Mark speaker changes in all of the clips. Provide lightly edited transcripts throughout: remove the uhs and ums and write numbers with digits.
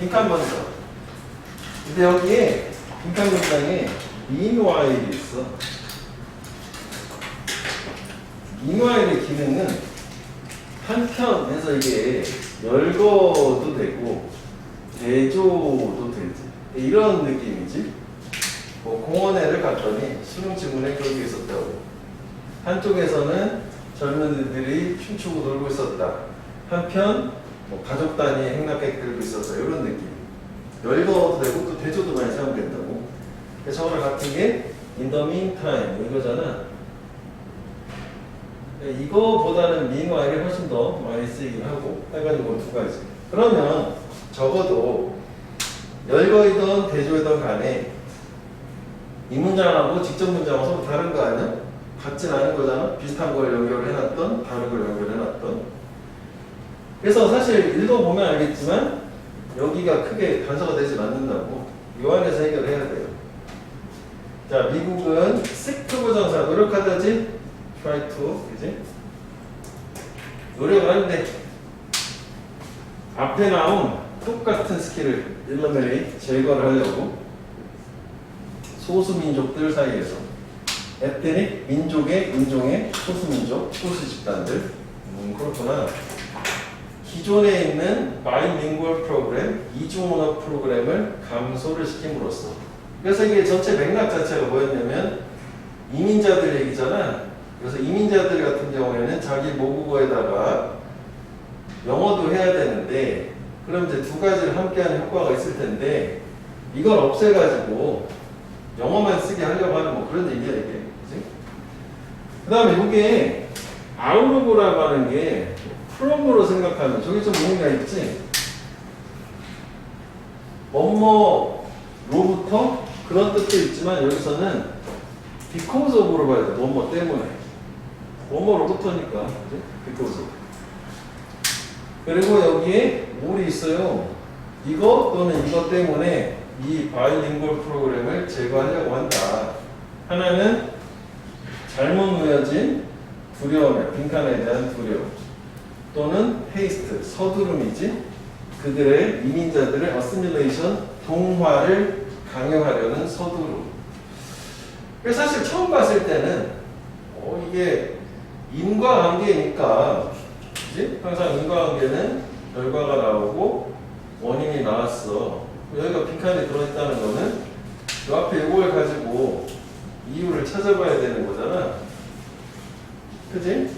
Speaker 1: 빈칸 먼저. 근데 여기에 빈칸 문장에 meanwhile이 있어. meanwhile의 기능은 한편에서 이게 열거도 되고 대조도 되지. 이런 느낌이지. 뭐 공원에를 갔더니 수능 지문에 그런 게 있었다고. 한쪽에서는 젊은이들이 춤추고 놀고 있었다. 한편 뭐 가족 단위 행락객들도 있었다. 이런 느낌. 열거도 되고 또 대조도 많이 사용된다고. 그래서 저거랑 같은 게 in the meantime 이거잖아. 이거보다는 meanwhile이 훨씬 더 많이 쓰이긴 하고 해가지고 두 가지. 그러면 적어도 열거이던 대조이던 간에 이 문장하고 직접 문장하고 서로 다른 거 아니야? 같진 않은 거잖아. 비슷한 걸 연결해놨던 다른 걸 연결해놨던. 그래서 사실 읽어보면 알겠지만 여기가 크게 단서가 되지 않는다고. 이 안에서 해결해야 돼요. 자, 미국은 seek 부정사 노력하다지 try to, 그지? 노력을 하는데 앞에 나온 똑같은 스킬을 eliminate, 제거를 하려고 소수민족들 사이에서 ethnic, 인종의 소수민족, 소수집단들. 그렇구나. 기존에 있는 bilingual 프로그램, 이중언어 프로그램을 감소를 시킴으로써. 그래서 이게 전체 맥락 자체가 뭐였냐면 이민자들 얘기잖아. 그래서 이민자들 같은 경우에는 자기 모국어에다가 영어도 해야 되는데 그럼 이제 두 가지를 함께하는 효과가 있을 텐데 이걸 없애가지고 영어만 쓰게 하려고 하는 뭐 그런 얘기야 이게. 그 다음에 이게 아우르고라고 하는 게 from으로 생각하면 저기 좀 의미가 있지. 뭐뭐로부터 그런 뜻도 있지만 여기서는 because of로 봐야 돼. 뭐뭐 때문에. 뭐뭐로부터니까. because of. 그리고 여기에 뭘이 있어요. 이거 또는 이것 때문에 이 바이링구얼 프로그램을 제거하려고 한다. 하나는 잘못 놓여진 두려움에, 빈칸에 대한 두려움. 또는 헤이스트, 서두름이지. 그들의 이민자들의 어시밀레이션, 동화를 강요하려는 서두름. 그래서 사실 처음 봤을 때는 이게 인과관계니까, 그치? 항상 인과관계는 결과가 나오고 원인이 나왔어. 여기가 빈칸에 들어있다는 거는 이 앞에 이걸 가지고 이유를 찾아봐야 되는 거잖아. 그치?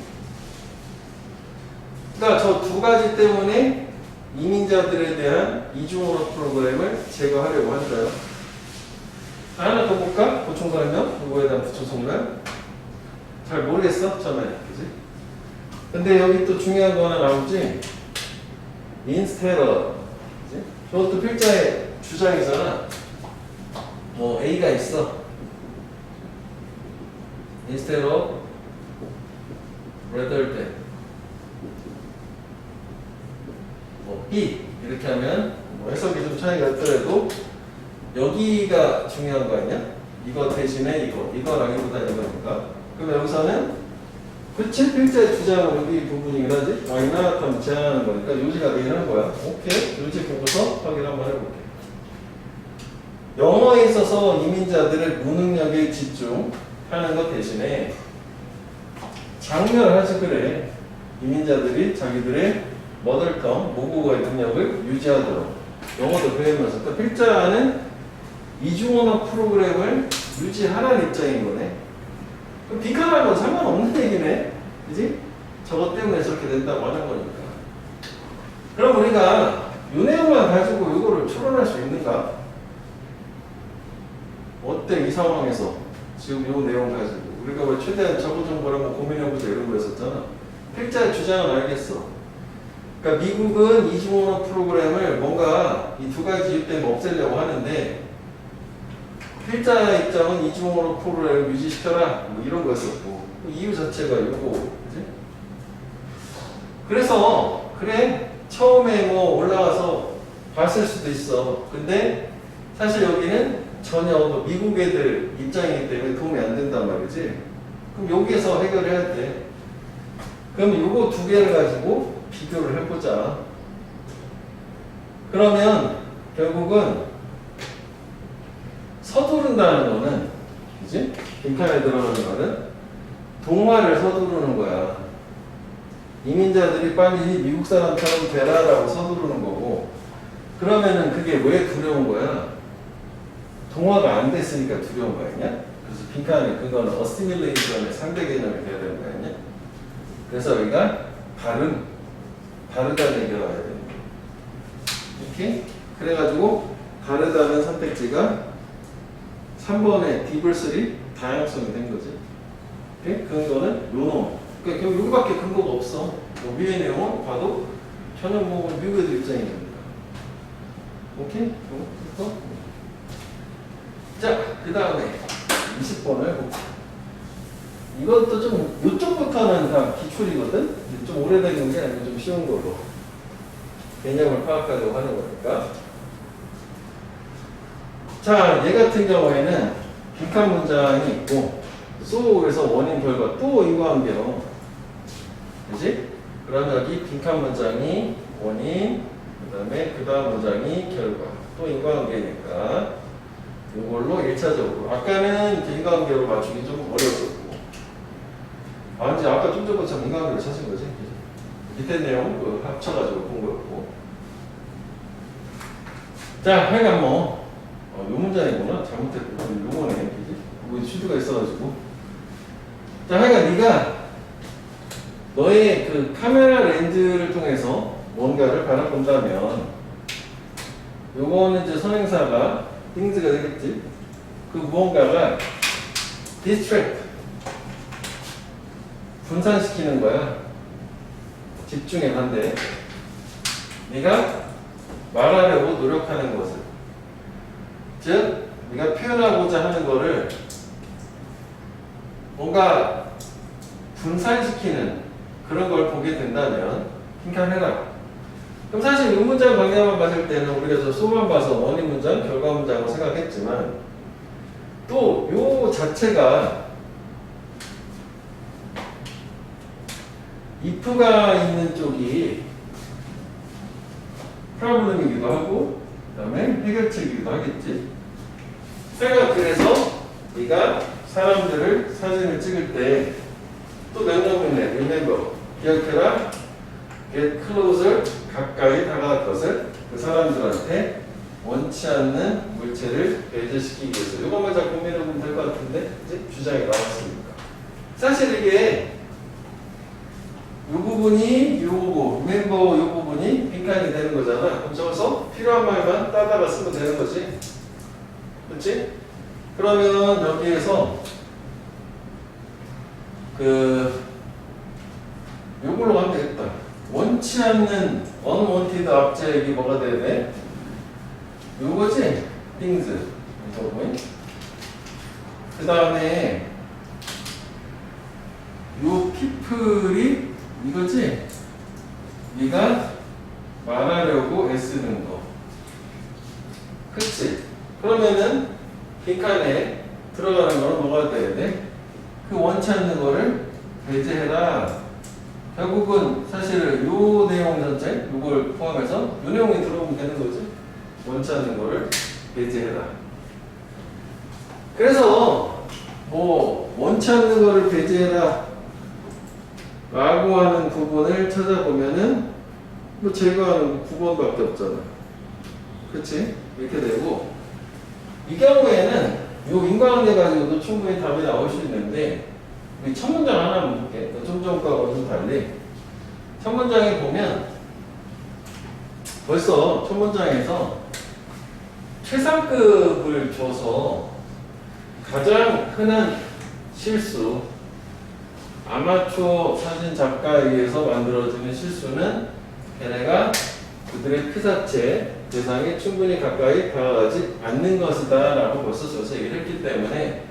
Speaker 1: 그러니까 저 두 가지 때문에 이민자들에 대한 이중언어 프로그램을 제거하려고 한다요. 하나 더 볼까? 보충 설명? 이거에 대한 부충 설명? 잘 모르겠어? 처음에. 그지? 근데 여기 또 중요한 거 하나 나오지? instead of. 그지? 저것도 필자의 주장이잖아. 뭐 A가 있어. instead of rather than. 뭐 B 이렇게 하면 뭐 해석이 좀 차이가 있더라도 여기가 중요한 거 아니야? 이거 대신에 이거라기보다 이거니까. 그럼 여기서는 그치? 필자의 주장은 여기 부분이긴 하지? 와이나 하면 제한하는 거니까 요지가 되는 거야. 오케이. 요지 보고서 확인 한번 해볼게. 영어에 있어서 이민자들의 무능력에 집중하는 것 대신에 장려하지 그래. 이민자들이 자기들의 머덜텅, 모국어의 능력을 유지하도록. 영어도 배우면서. 그러니까 필자는 이중언어 프로그램을 유지하라는 입장인 거네. 그럼 빈칸하고는 상관없는 얘기네. 그지? 저것 때문에 저렇게 된다고 하는 거니까. 그럼 우리가 이 내용만 가지고 이거를 추론할 수 있는가? 어때? 이 상황에서 지금 이 내용 가지고 우리가 왜 최대한 저거 정보라고 고민해보자 이런 거 했었잖아. 필자의 주장은 알겠어. 그러니까 미국은 이중언어 프로그램을 뭔가 이 두 가지 이유 때문에 없애려고 하는데 필자의 입장은 이중언어 프로그램을 유지시켜라 뭐 이런 거였었고 이유 자체가 이거 그지? 그래서 그래 처음에 뭐 올라가서 봤을 수도 있어. 근데 사실 여기는 전혀 미국 애들 입장이기 때문에 도움이 안 된단 말이지. 그럼 여기에서 해결해야 돼. 그럼 요거 두 개를 가지고 비교를 해보자. 그러면 결국은 서두른다는 거는, 그지? 빈칸에 들어가는 거는 동화를 서두르는 거야. 이민자들이 빨리 미국 사람처럼 되라라고 서두르는 거고, 그러면은 그게 왜 두려운 거야? 동화가 안 됐으니까 두려운 거 아니냐? 그래서 빈칸에 그거는 어시밀레이션의 상대 개념이 돼야 되는 거 아니냐? 그래서 우리가 다르다는 얘기가 와야 되는 거야. 이렇게? 그래가지고 다르다는 선택지가 3번의 디버시티 다양성이 된 거지. 오케이? 근거는 요 놈. 그러니까 결국 여기밖에 근거가 없어. 위의 내용은 봐도 전혀 뭐 미국의 입장이 됩니다. 오케이? 자, 그 다음에 20번을 볼게요. 이것도 좀 이쪽부터는 다 기출이거든? 좀 오래된 게 아니고 좀 쉬운 걸로 개념을 파악하려고 하는 거니까. 자, 얘 같은 경우에는 빈칸 문장이 있고 소에서 원인 결과 또 인과관계로, 그지? 그러면 여기 빈칸 문장이 원인, 그 다음 문장이 결과, 또 인과관계니까 이걸로 1차적으로 아까는 인과관계로 맞추기 좀 어려웠었고, 이제 아까 좀 전부터 인과관계로 찾은 거지. 밑에 내용 합쳐가지고 본 거였고. 자, 하여간 요 문장이구나. 잘못했고, 요거네. 그지? 이거 슈드가 있어가지고. 자, 하여간 네가 너의 그 카메라 렌즈를 통해서 뭔가를 바라본다면, 요거는 이제 선행사가 things가 되겠지. 그 무언가가 distract, 분산시키는 거야. 집중의 반대. 네가 말하려고 노력하는 것을, 즉 네가 표현하고자 하는 거를 뭔가 분산시키는 그런 걸 보게 된다면 빈칸해라. 그럼 사실 이 문장 방향만 봤을 때는 우리가 저 소만 봐서 원인 문장, 결과 문장으로 생각했지만 또 요 자체가 if가 있는 쪽이 프로블럼이기도 하고 그 다음에 해결책이기도 하겠지. 그래서 네가 사람들을 사진을 찍을 때 또 명령문에 remember, 기억해라, get closer, 가까이 다가갈 것을 그 사람들한테 원치 않는 물체를 배제시키기 위해서. 이것만 잘 고민해 보면 될 것 같은데, 이제 주장이 나왔으니까. 사실 이게 이 부분이 요 remember 요 부분이 빈칸이 되는 거잖아. 그럼 저기서 필요한 말만 따다가 쓰면 되는 거지. 그렇지? 그러면 여기에서 요걸로 가면 되겠다. 원치 않는 unwanted object이 뭐가 돼야 돼? 요거지? things. 그 다음에 요 people이 이거지? 네가 말하려고 애쓰는 거. 그치? 그러면은 빈칸에 들어가는 거는 뭐가 돼야 돼? 그 원치 않는 거를 배제해라. 결국은 사실은 요 내용 전체, 요걸 포함해서 요 내용이 들어오면 되는 거지. 원치 않는 거를 배제해라. 그래서 뭐 원치 않는 거를 배제해라 라고 하는 부분을 찾아보면은 뭐 제거하는 9번밖에 없잖아. 그치? 이렇게 되고, 이 경우에는 요 인과관계 가지고도 충분히 답이 나올 수 있는데, 우리 첫 문장 하나만 볼게. 좀 전과하고 좀 달리. 첫 문장에 보면 벌써 첫 문장에서 최상급을 줘서 가장 흔한 실수, 아마추어 사진 작가에 의해서 만들어지는 실수는 걔네가 그들의 피사체 대상에 충분히 가까이 다가가지 않는 것이다 라고 벌써 저서 얘기를 했기 때문에,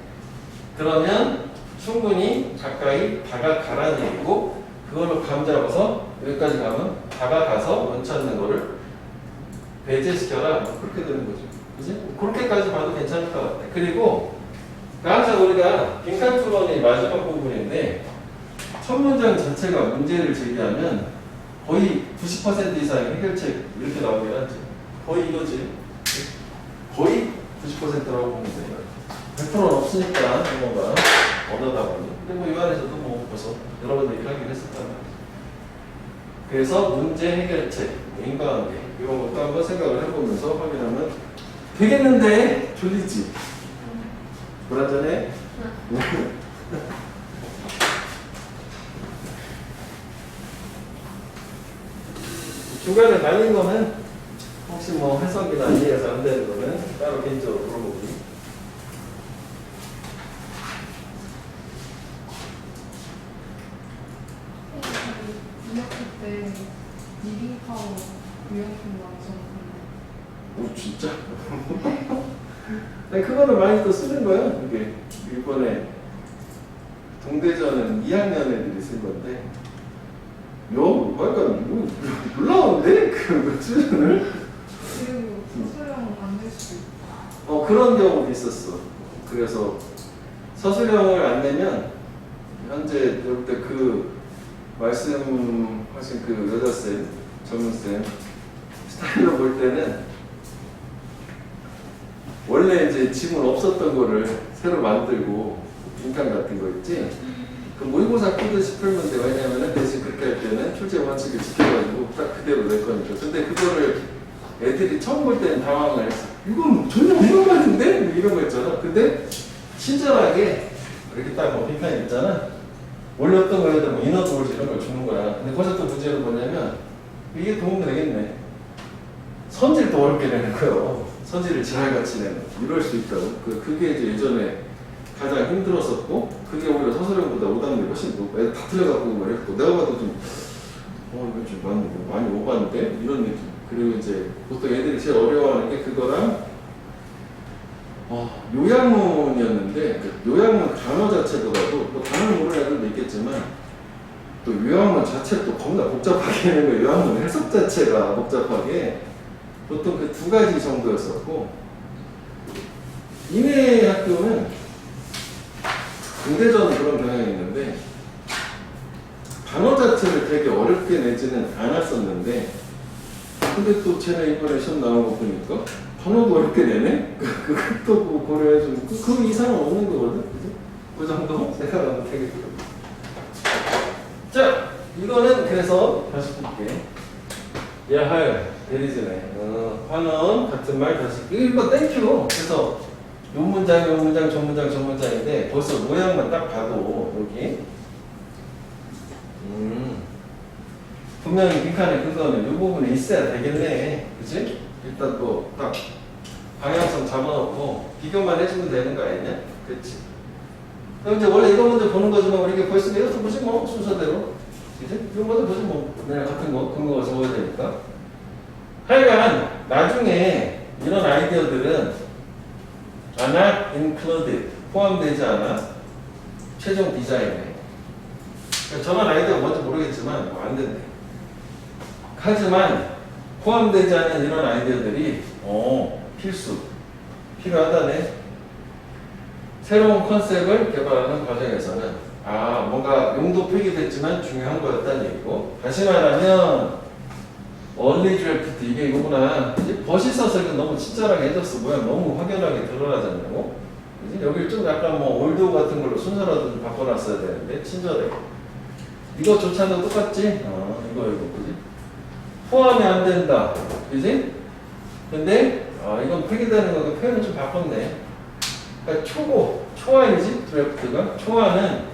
Speaker 1: 그러면 충분히 가까이 다가가라는 얘기고, 그걸로 감 잡아서 여기까지 가면 다가가서 원치 않는 거를 배제시켜라, 뭐 그렇게 되는 거죠. 그지? 그렇게까지 봐도 괜찮을 것 같아. 그리고 항상 우리가 빈칸 투론의 마지막 부분인데, 첫 문장 자체가 문제를 제기하면 거의 90% 이상의 해결책 이렇게 나오긴 하지. 거의 이거지. 거의 90%라고 보면 돼요. 100%는 없으니까 뭐가 언어다 보니. 근데 뭐 이 안에서도 뭐 벌써 여러 번 얘기를 하긴 했었단 말이죠. 그래서 문제 해결책, 인과관계 이런 것도 한번 생각을 해보면서 확인하면 되겠는데 졸리지? 불안전해? 중간에 날린 거는 혹시 뭐 해석이나 이해해서 안 되는 거는 따로 개인적으로 물어보기.
Speaker 2: 이학기 때 리빙파워 유형품 완성.
Speaker 1: 오 진짜? 아니 그거는 많이 또 쓰는 거야. 이게 이번에 동대전은 2학년 애들이 쓴 건데 약간 놀라운데? 그 수준을?
Speaker 2: 그리고 서술형 안 낼 수도 있고.
Speaker 1: 그런 경우도 있었어. 그래서 서술형을 안 내면 현재 그때 그 말씀하신 그 여자쌤, 전문쌤 스타일로 볼 때는 원래 이제 지문 없었던 거를 새로 만들고 인간 같은 거 있지? 그 모의고사 풀듯이 풀면 돼. 왜냐면은 대신 그렇게 할 때는 출제 원칙을 지켜가지고 딱 그대로 낼 거니까. 근데 그거를 애들이 처음 볼 때는 당황을 했어. 이건 전혀 이런 거 같은데? 이런 거 있잖아. 근데 친절하게 이렇게 딱 뭐 빈칸이 있잖아. 원래 어떤 거에다 뭐 인어도울 이런 걸 주는 거야. 근데 거기서 또 문제는 뭐냐면 이게 도움 되겠네. 선지를 어렵게 내는 거예요. 선지를 지랄같이 내는. 이럴 수 있다고. 그게 이제 예전에 가장 힘들었었고, 그게 오히려 서술형보다 오답률이 훨씬 높고, 애들 다 틀려갖고 말했고, 내가 봐도 좀, 이거 좀 많이 오봤는데? 이런 느낌. 그리고 이제 보통 애들이 제일 어려워하는 게 그거랑, 요약문이었는데, 그 요약문 단어 자체보다도, 뭐 단어를 모르는 애들도 있겠지만, 또 요약문 자체를 또 겁나 복잡하게 하는 거예요. 요약문 해석 자체가 복잡하게. 보통 그 두 가지 정도였었고, 이내 학교는 공대전 그런 경향이 있는데, 단어 자체를 되게 어렵게 내지는 않았었는데, 근데 또 쟤네 이번에 시험 나온 거 보니까, 단어도 어렵게 내네? 그것도 뭐 고려해주면, 그 이상은 없는 거거든? 그지? 그 정도 생각하면 되겠고. 자, 이거는 그래서 다시 볼게. 야할, 대리즈네. 환원, 같은 말, 다시. 이거 땡큐. 그래서 요 문장, 저 문장인데 벌써 모양만 딱 봐도 여기. 분명히 빈칸에 그거는 이 부분에 있어야 되겠네. 그치? 일단 또 딱 방향성 잡아놓고 비교만 해주면 되는 거 아니냐? 그치? 그럼 이제 원래 이거 먼저 보는 거지만 우리가 벌써 이것도 보지 뭐 순서대로. 그치? 이거 먼저 보지 뭐. 내가 같은 거 근거가 적어야 되니까. 하여간 나중에 이런 아이디어들은 not included 포함되지 않아 최종 디자인에. 그러니까 저런 아이디어가 뭔지 모르겠지만 뭐 안 된대. 하지만 포함되지 않은 이런 아이디어들이 필요하다네. 새로운 컨셉을 개발하는 과정에서는 뭔가 용도 표기됐지만 중요한 거였다는 얘기고, 다시 말하면 얼리 드래프트 이게 이거구나. 이제 벗이 써서 이거 너무 친절하게 해줬어. 모양 너무 확연하게 드러나잖아요. 여기 좀 약간 뭐 올드 같은 걸로 순서라도 좀 바꿔놨어야 되는데 친절해. 이거조차도 똑같지? 이거 그지? 포함이 안 된다. 그지? 근데 이건 폐기되는 거 표현을 좀 바꿨네. 그러니까 초안이지? 드래프트가. 초안은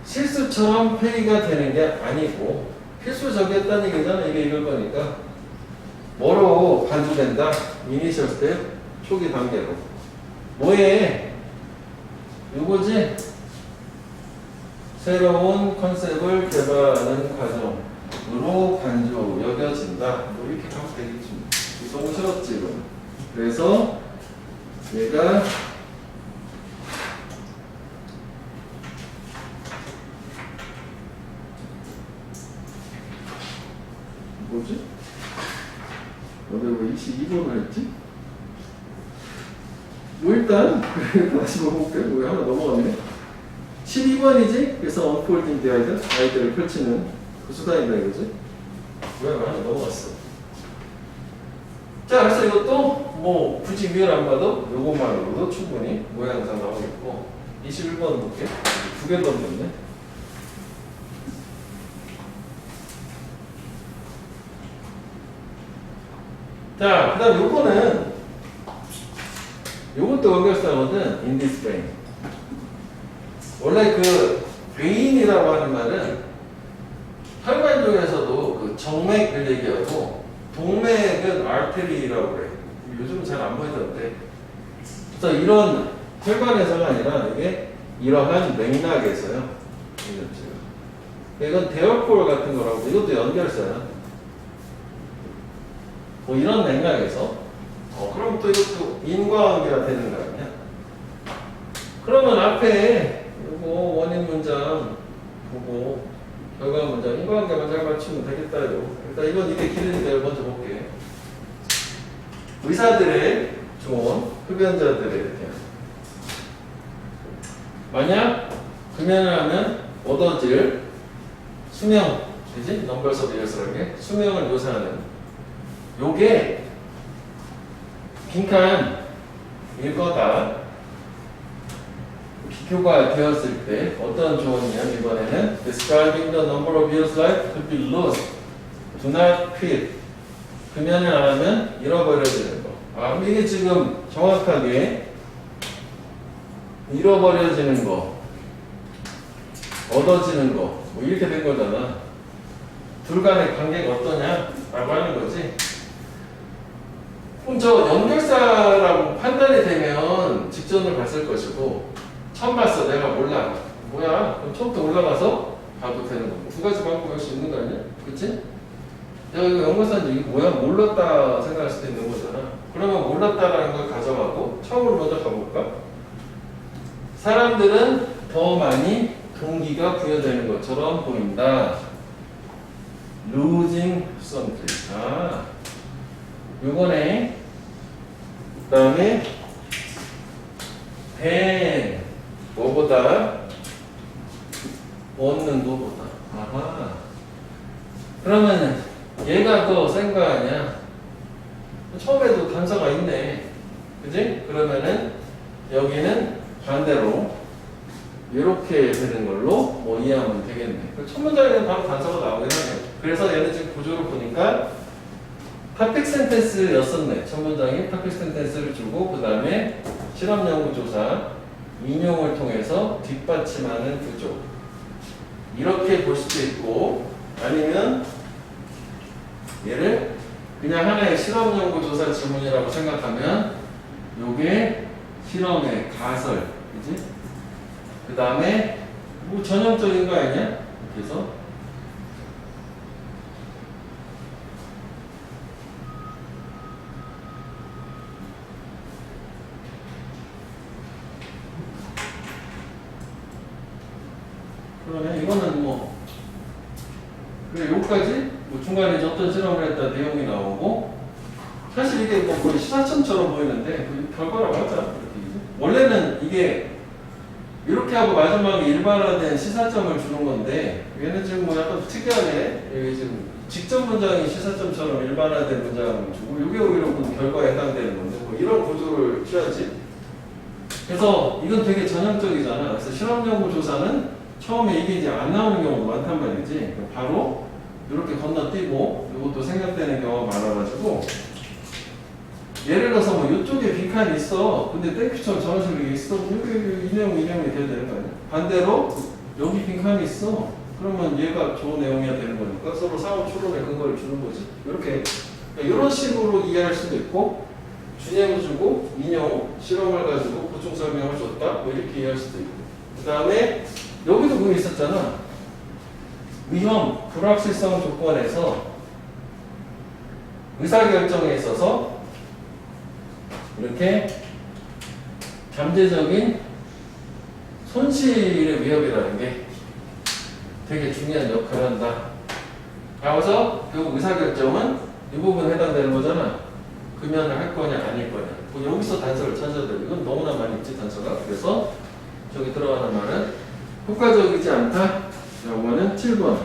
Speaker 1: 실수처럼 폐기가 되는 게 아니고 필수적이었다는 얘기잖아. 이게 이걸 거니까. 뭐로 간주된다? 이니셜 스텝, 초기 단계로. 뭐에? 요거지? 새로운 컨셉을 개발하는 과정으로 간주 여겨진다. 뭐 이렇게 가면 되겠지. 너무 싫었지, 이거. 그래서 얘가 뭐지? 어디 왜 22번을 했지? 뭐 일단 다시 볼게. 왜 하나 넘어갔네. 12번이지? 그래서 unfolding the idea, 아이디어를 펼치는 그 수단이다 이거지? 왜 하나 넘어갔어? 자, 그래서 이것도 뭐 굳이 위를 안 봐도 요것만으로도 충분히 모양상 나오겠고 21번 볼게. 두 개 더 넣네. 자, 그 다음 요거는 요것도 연결사거든. in this brain. 원래 그 ve인이라고 하는 말은 혈관 중에서도 그 정맥을 얘기하고 동맥은 artery라고 그래. 요즘은 잘 안 보이던데. 그래서 이런 혈관에서가 아니라 이게 이러한 맥락에서요. 이건 대역골 같은 거라고. 이것도 연결사야. 뭐 이런 맥락에서 그럼 또 이것도 인과관계가 되는 거 아니야? 그러면 앞에 이거 원인 문장 보고 결과 문장 인과관계만 잘 맞추면 되겠다요. 일단 이건 이게 길으니까 이걸 먼저 볼게. 의사들의 조언, 흡연자들의 대안. 만약 금연을 하면 얻어질 수명, 그지? 넘버스 오브 이어스라는 게 수명을 묘사하는 요게 빈칸 읽어다 비교가 되었을 때 어떤 조언이냐면 이번에는 describing the number of years life could be lost, do not quit. 금연을 안 하면 잃어버려지는 거. 그럼 이게 지금 정확하게 잃어버려지는 거, 얻어지는 거, 뭐 이렇게 된 거잖아. 둘 간의 관계가 어떠냐? 라고 하는 거지. 그럼 저 연결사라고 판단이 되면 직전을 봤을 것이고, 처음 봤어. 내가 몰라. 뭐야? 그럼 처음부터 올라가서 봐도 되는 거고. 두 가지 방법이 할 수 있는 거 아니야? 그치? 내가 이거 연결사인데 이게 뭐야? 몰랐다 생각할 수도 있는 거잖아. 그러면 몰랐다라는 걸 가져가고, 처음으로 먼저 가볼까? 사람들은 더 많이 동기가 부여되는 것처럼 보인다. losing something. 요거네. 그 다음에 than 뭐보다 얻는 것보다. 아하. 그러면 얘가 더 센 거 아니야? 처음에도 단서가 있네. 그지? 그러면은 여기는 반대로 이렇게 되는 걸로 뭐 이해하면 되겠네. 첫 문장에는 바로 단서가 나오긴 하네. 그래서 얘는 지금 구조를 보니까 topic sentence였었네. 첫 문장이 topic sentence를 주고 그 다음에 실험 연구 조사 인용을 통해서 뒷받침하는 구조. 이렇게 볼 수도 있고 아니면 얘를 그냥 하나의 실험 연구 조사 지문이라고 생각하면 요게 실험의 가설, 그지? 그 다음에 뭐 전형적인 거 아니냐? 그래서 그러네. 이거는 뭐 그래 여기까지 뭐 중간에 이제 어떤 실험을 했다 내용이 나오고 사실 이게 뭐 거의 시사점처럼 보이는데 결과라고 하자. 원래는 이게 이렇게 하고 마지막에 일반화된 시사점을 주는 건데 얘는 지금 뭐 약간 특이하네. 여기 지금 직접 문장이 시사점처럼 일반화된 문장을 주고 이게 오히려 그 결과에 해당되는 건데 뭐 이런 구조를 취하지. 그래서 이건 되게 전형적이잖아. 그래서 실험 연구 조사는 처음에 이게 이제 안 나오는 경우가 많단 말이지. 바로 이렇게 건너뛰고 이것도 생략되는 경우가 많아가지고 예를 들어서 뭐 이쪽에 빈칸이 있어. 근데 땡큐처럼 저런 식으로 있어. 여기 인용이 돼야 되는 거 아니야? 반대로 여기 빈칸이 있어. 그러면 얘가 좋은 내용이어야 되는 거니까 서로 상호 추론의 근거를 주는 거지. 이렇게 이런 식으로 이해할 수도 있고 준행 주고 인용 실험을 가지고 보충 설명을 줬다. 뭐 이렇게 이해할 수도 있고. 그 다음에 여기도 그게 있었잖아. 위험 불확실성 조건에서 의사결정에 있어서 이렇게 잠재적인 손실의 위협이라는 게 되게 중요한 역할을 한다. 그래서 결국 의사결정은 이 부분에 해당되는 거잖아. 금연을 할 거냐 아닐 거냐. 뭐 여기서 단서를 찾아야 돼. 이건 너무나 많이 있지 단서가. 그래서 저기 들어가는 말은 효과적이지 않다. 요거는 7번.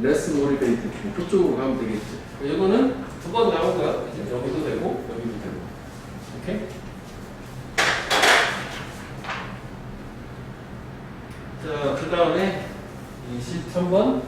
Speaker 1: less motivated. 그쪽으로 가면 되겠지. 이거는 두 번 나온 거야. 이제 여기도 되고 여기도 되고. 오케이? 자, 그 다음에 23번.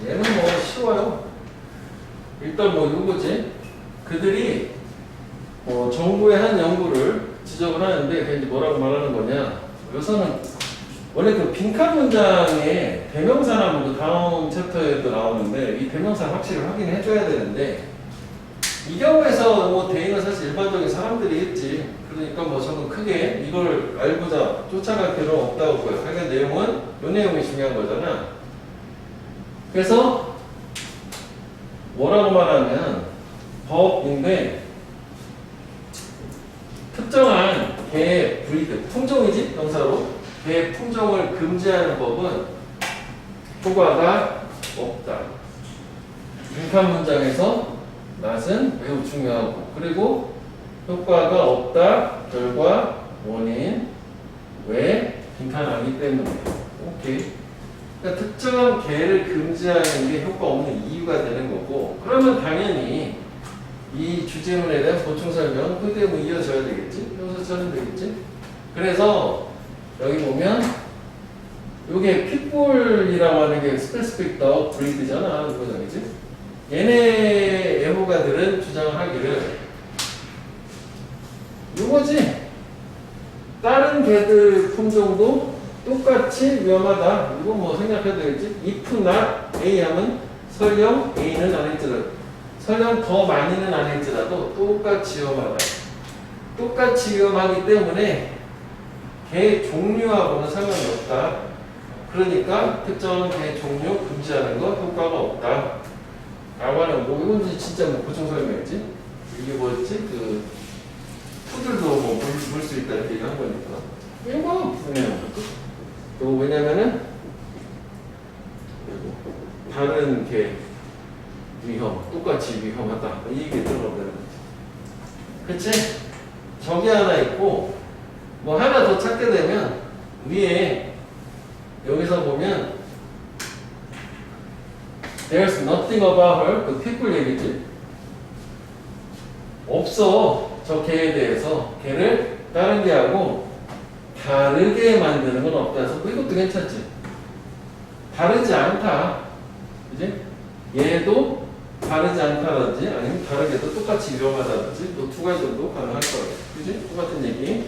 Speaker 1: 얘는 뭐 쉬워요. 일단 뭐 이거지. 그들이 뭐 정부의 한 연구를 지적을 하는데 그게 이제 뭐라고 말하는 거냐. 여기서는 원래 그 빈칸 문장에 대명사나 뭐 그 다음 챕터에도 나오는데 이 대명사 확실히 확인해 줘야 되는데 이 경우에서 뭐 대인은 사실 일반적인 사람들이 했지. 그러니까 뭐 저는 크게 이걸 알고자 쫓아갈 필요는 없다고 보여요. 하여간 내용은 이 내용이 중요한 거잖아. 그래서 뭐라고 말하면 법인데 특정한 개의 브리드, 품종이지 명사로 개의 품종을 금지하는 법은 효과가 없다. 빈칸 문장에서 낫은 매우 중요하고 그리고 효과가 없다. 결과 원인 왜 빈칸 아니기 때문에 오케이. 그러니까 특정한 개를 금지하는 게 효과 없는 이유가 되는 거고 그러면 당연히 이 주제문에 대한 보충 설명 그때 뭐 이어져야 되겠지? 여기서 써면 되겠지? 그래서 여기 보면 요게 핏불이라고 하는 게 스페시픽 더 브리드잖아. 그거잖아지? 얘네 애호가들은 주장을 하기를 요거지. 다른 개들 품종도 똑같이 위험하다. 이거 뭐 생각해도 되겠지? if not A 하면 설령 A는 아닐지라도 설령 더 많이는 아닐지라도 똑같이 위험하다. 똑같이 위험하기 때문에 개 종류하고는 상관이 없다. 그러니까 특정한 개 종류 금지하는 것 효과가 없다. 라고 하는 거. 이건 진짜 뭐 보충 설명이지? 이게 뭐였지? 그 푸들도 뭐 물 수 있다 이렇게 얘기한 거니까. 이거 그냥 또 왜냐면은 다른 개 위험, 똑같이 위험하다. 이 얘기 들어보면 그치? 저기 하나 있고 뭐 하나 더 찾게 되면 위에 여기서 보면 There's nothing about her. 그 핏불 얘기지? 없어. 저 개에 대해서 개를 다른 개하고 다르게 만드는 건 없다 해서 이것도 괜찮지? 다르지 않다. 그지? 얘도 다르지 않다든지 아니면 다르게도 똑같이 위험하다든지 또 두 가지 정도 가능할 거예요. 그지? 똑같은 얘기.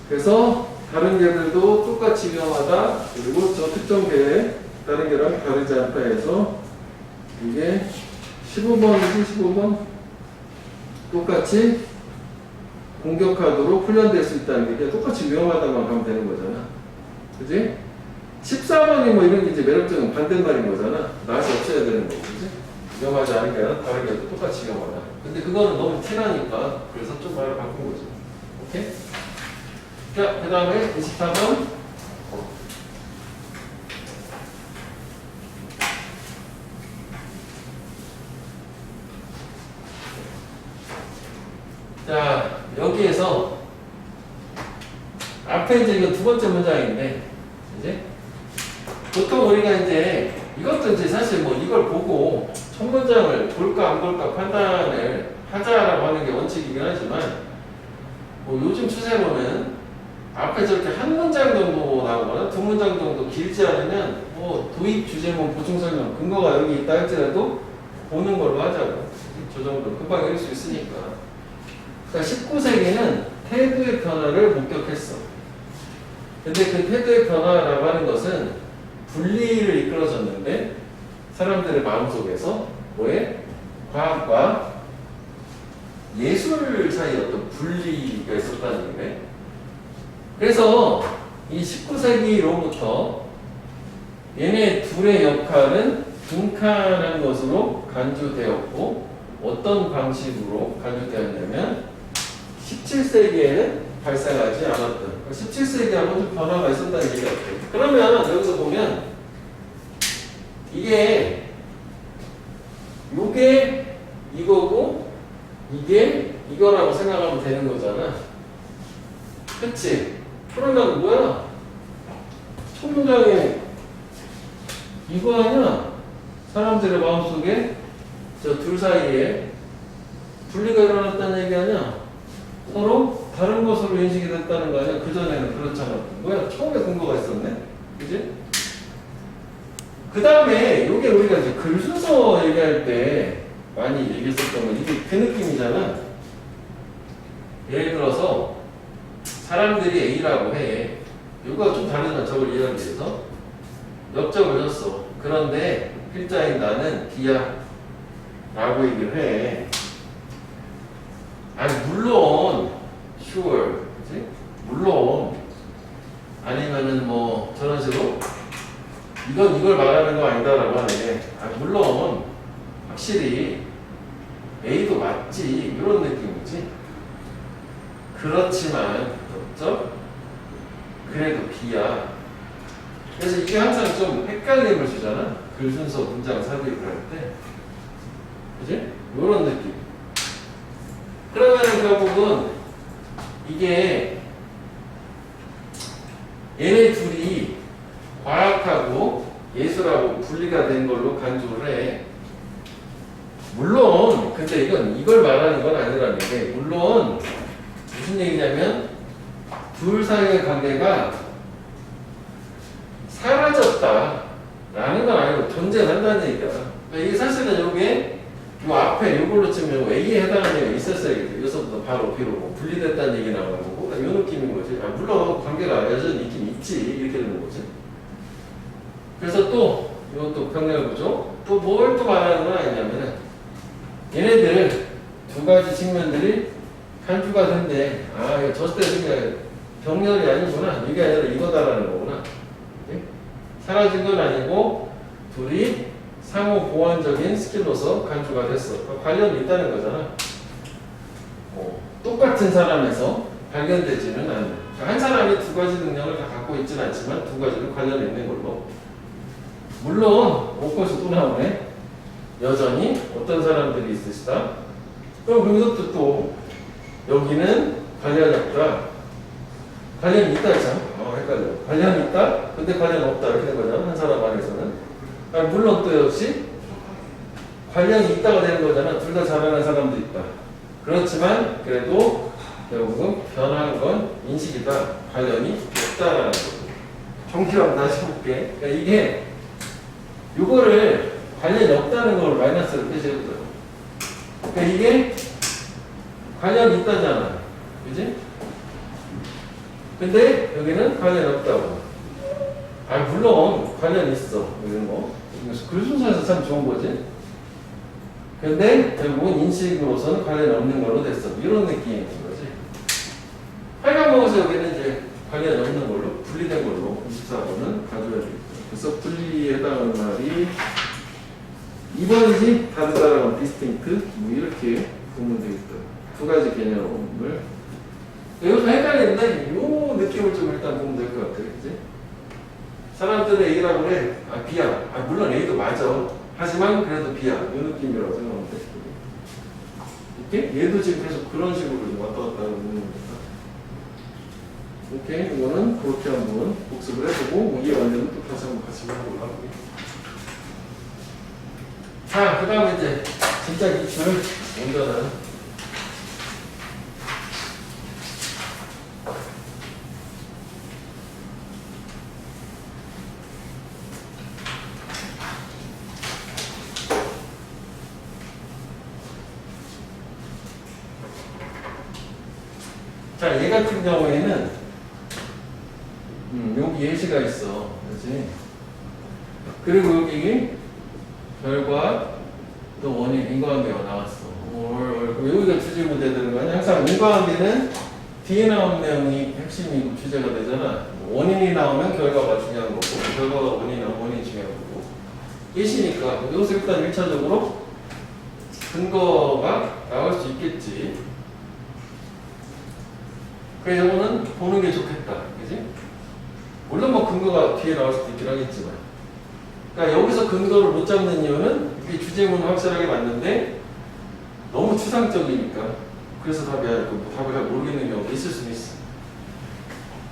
Speaker 1: 그래서 다른 개들도 똑같이 위험하다. 그리고 저 특정 개에 다른 개랑 다르지 않다 해서 이게 15번이지 15번 똑같이 공격하도록 훈련될 수 있다는 게 똑같이 위험하다만 하면 되는 거잖아. 그지? 14번이 뭐 이런 게 이제 매력적인 반대말인 거잖아. 낫이 없어야 되는 거고, 그지? 위험하지 않은 게 아니라 다른 게도 똑같이 위험하다. 근데 그거는 너무 티나니까 그래서 좀 말을 바꾼 거죠. 오케이? 자, 그 다음에 24번. 자, 여기에서 앞에 이제 이거 두 번째 문장인데, 이제 보통 우리가 이제 이것도 이제 사실 뭐 이걸 보고 첫 문장을 볼까 안 볼까 판단을 하자라고 하는 게 원칙이긴 하지만, 뭐 요즘 추세로는 앞에 저렇게 한 문장 정도 나오거나 두 문장 정도 길지 않으면 뭐 도입 주제문 보충 설명 근거가 여기 있다 할지라도 보는 걸로 하자고. 저 정도 금방 읽을 수 있으니까. 그러니까 19세기는 태도의 변화를 목격했어. 근데 그 태도의 변화라고 하는 것은 분리를 이끌어줬는데 사람들의 마음속에서 뭐에? 과학과 예술 사이 어떤 분리가 있었다는 얘기네. 그래서 이 19세기로부터 얘네 둘의 역할은 빈칸한 것으로 간주되었고 어떤 방식으로 간주되었냐면 17세기에는 발생하지 않았던 17세기하고 좀 변화가 있었다는 얘기 같아요. 그러면 여기서 보면 요게 이거고 이게 이거라고 생각하면 되는 거잖아. 그치? 그러면 뭐야? 총장에 이거 아니야? 사람들의 마음속에 저 둘 사이에 분리가 일어났다는 얘기 아니야? 서로 다른 것으로 인식이 됐다는 거 아니야? 그전에는 그렇잖아. 뭐야? 처음에 근거가 있었네? 그지? 그 다음에 요게 우리가 이제 글 순서 얘기할 때 많이 얘기했었던 건 이게 그 느낌이잖아. 예를 들어서 사람들이 A라고 해. 이거 좀 다르잖아. 저걸 이해하기 위해서. 역적을 줬어. 그런데 필자인 나는 B야 라고 얘기를 해. 아니 물론 sure 그치? 물론 아니면은 뭐 저런 식으로 이건 이걸 말하는 거 아니다라고 하네. 물론 확실히 A도 맞지 이런 느낌이지. 그렇지만 그렇죠? 그래도 B야. 그래서 이게 항상 좀 헷갈림을 주잖아. 글 순서 문장 삽입을 할 때. 그지? 이런 느낌. 그러면은 결국은 이게 얘네 둘이 과학하고 예술하고 분리가 된 걸로 간주를 해. 물론 근데 이걸 말하는 건 아니라는 게 물론 무슨 얘기냐면 둘 사이의 관계가 사라졌다라는 건 아니고 존재한다는 얘기야. 그러니까 이게 사실은 요게 요 앞에 요걸로 치면 A에 해당하는 얘기가 있었어야겠죠. 여기서부터 바로 B로 뭐 분리됐다는 얘기 나오는 거고 요 느낌인 거지. 물론 관계가 여전히 있긴 있지 이렇게 되는 거지. 그래서 또 이것도 병렬구조 또 뭘 또 말하는 건 아니냐면은 얘네들 두 가지 측면들이 간주가 된대. 이거 졌을 때 그냥 병렬이 아니구나. 이게 아니라 이거다라는 거구나. 네? 사라진 건 아니고 둘이 상호 보완적인 스킬로서 간주가 됐어. 관련이 있다는 거잖아. 똑같은 사람에서 발견되지는 않는. 한 사람이 두 가지 능력을 다 갖고 있지는 않지만 두 가지를 관련이 있는 걸로. 물론 옷것이 또 나오네. 여전히 어떤 사람들이 있으시다. 그럼 거기서 또 여기는 관련이 없다. 관련이 있다 했잖아. 헷갈려. 관련이 있다? 근데 관련 없다. 이렇게 된 거잖아. 한 사람 안에서는. 물론 또 역시 관련이 있다가 되는 거잖아. 둘 다 잘하는 사람도 있다. 그렇지만 그래도 결국은 변한 건 인식이다. 관련이 없다라는 거죠. 정리하고 다시 볼게. 그러니까 이게 요거를 관련이 없다는 걸 마이너스로 표시해줘요. 그러니까 이게 관련이 있다잖아. 그지? 근데 여기는 관련이 없다고. 물론 관련이 있어. 여기는 뭐 글 순서에서 참 좋은 거지. 근데 결국은 인식으로서는 관련이 없는 걸로 됐어. 이런 느낌인 거지. 하여간 먹어서 여기는 이제 관련이 없는 걸로 분리된 걸로 24번은 가져야 되겠다. 그래서 분리에 해당하는 말이 2번이지 다르다라고 디스팅트 뭐 이렇게 보면 되겠다. 두 가지 개념을 이것도 헷갈리는데 이 느낌을 좀 일단 보면 될 것 같아. 그치? 사람들은 A라고 해. B야. 물론 A도 맞아. 하지만 그래도 B야. 이 느낌이라고 생각하면 돼. 이렇게? 얘도 지금 계속 그런 식으로 좀 왔다 갔다 하는 겁니다. 오케이. 이거는 그렇게 한번 복습을 해보고 이해 완료는 또 다시 한번 같이 해보려고 하고요. 자, 그 다음에 이제 진짜 기출 온전한 자, 얘 같은 경우에는 여기 예시가 있어. 그렇지? 그리고 여기 결과 또 원인 인과관계가 나왔어. 여기가 주제 문제 되는 거야. 항상 인과관계는 뒤에 나온 내용이 핵심이고 주제가 되잖아. 원인이 나오면 결과가 중요한 거고 결과가 원인이 나오면 원인이 중요한 거고 예시니까 여기서 일단 1차적으로 근거가 나올 수 있겠지. 그래서 이거는 보는 게 좋겠다. 그지? 물론 뭐 근거가 뒤에 나올 수도 있긴 하겠지만. 그러니까 여기서 근거를 못 잡는 이유는 이게 주제문은 확실하게 맞는데 너무 추상적이니까. 그래서 답을 잘 모르겠는 경우가 있을 수는 있어.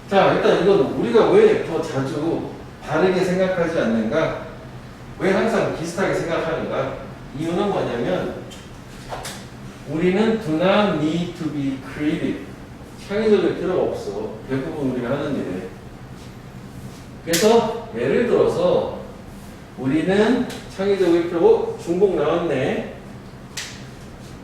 Speaker 1: 자, 일단 이건 우리가 왜 더 자주 다르게 생각하지 않는가? 왜 항상 비슷하게 생각하는가? 이유는 뭐냐면 우리는 do not need to be creative. 창의적일 필요가 없어. 대부분 우리가 하는 일에. 그래서 예를 들어서 우리는 창의적일 필요, 중복 나왔네.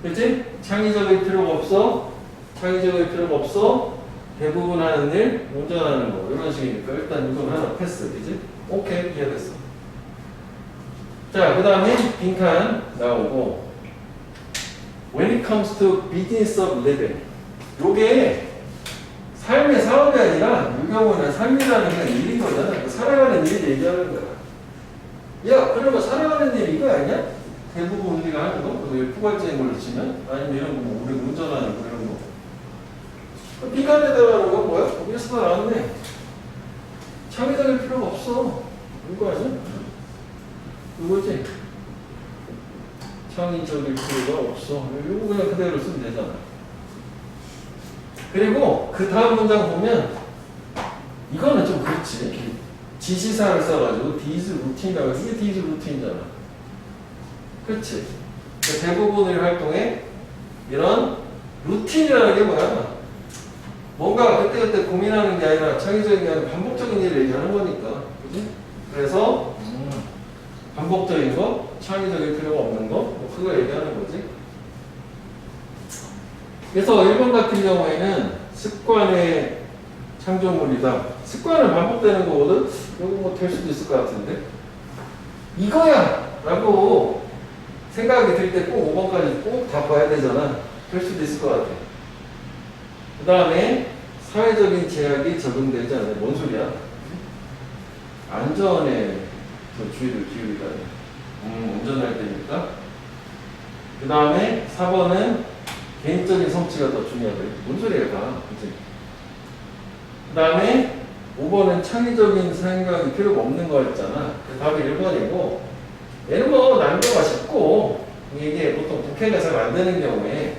Speaker 1: 그치? 창의적일 필요가 없어. 창의적일 필요가 없어. 대부분 하는 일, 운전하는 거. 이런 식이니까 일단 이건 하나 패스. 그치? 오케이. 이해됐어. 자, 그 다음에 빈칸 나오고 When it comes to business of living. 요게 삶의 사업이 아니라 이 경우는 삶이라는 건 일인 거잖아. 살아가는 일을 얘기하는 거야. 야, 그러면 살아가는 일 이거 아니야? 대부분 우리가 하는 거? 그리고 포괄적인 걸로 치면? 아니면 이런 거, 뭐, 우리 운전하는 거, 이런 거. 빈칸에 들어가는 건 뭐야? 거기서 나왔네. 창의적일 필요가 없어. 이거 아니야? 이거지? 창의적일 필요가 없어. 이거 그냥 그대로 쓰면 되잖아. 그리고 그 다음 문장 보면 이거는 좀 그렇지. 지시사를 써가지고 these routine이라고 해서 이게 these routine이잖아. 그렇지? 그러니까 대부분의 활동에 이런 루틴이라는 게 뭐야? 뭔가 그때그때 고민하는 게 아니라 창의적인 게 아니라 반복적인 일을 얘기하는 거니까. 그지? 그래서 반복적인 거, 창의적일 필요가 없는 거, 뭐 그거 얘기하는 거지. 그래서 1번 같은 경우에는 습관의 창조물이다. 습관은 반복되는 거거든? 이거 뭐 될 수도 있을 것 같은데. 이거야! 라고 생각이 들 때 꼭 5번까지 꼭 다 봐야 되잖아. 될 수도 있을 것 같아. 그 다음에 사회적인 제약이 적용되지 않아요. 뭔 소리야? 안전에 더 주의를 기울이다. 운전할 때니까. 그 다음에 4번은 개인적인 성취가 더 중요하다. 뭔 소리야, 다. 그치? 그 다음에 5번은 창의적인 생각이 필요가 없는 거였잖아. 답이 1번이고, 얘는 뭐 난이도가 쉽고, 이게 보통 국회가 잘 안 되는 경우에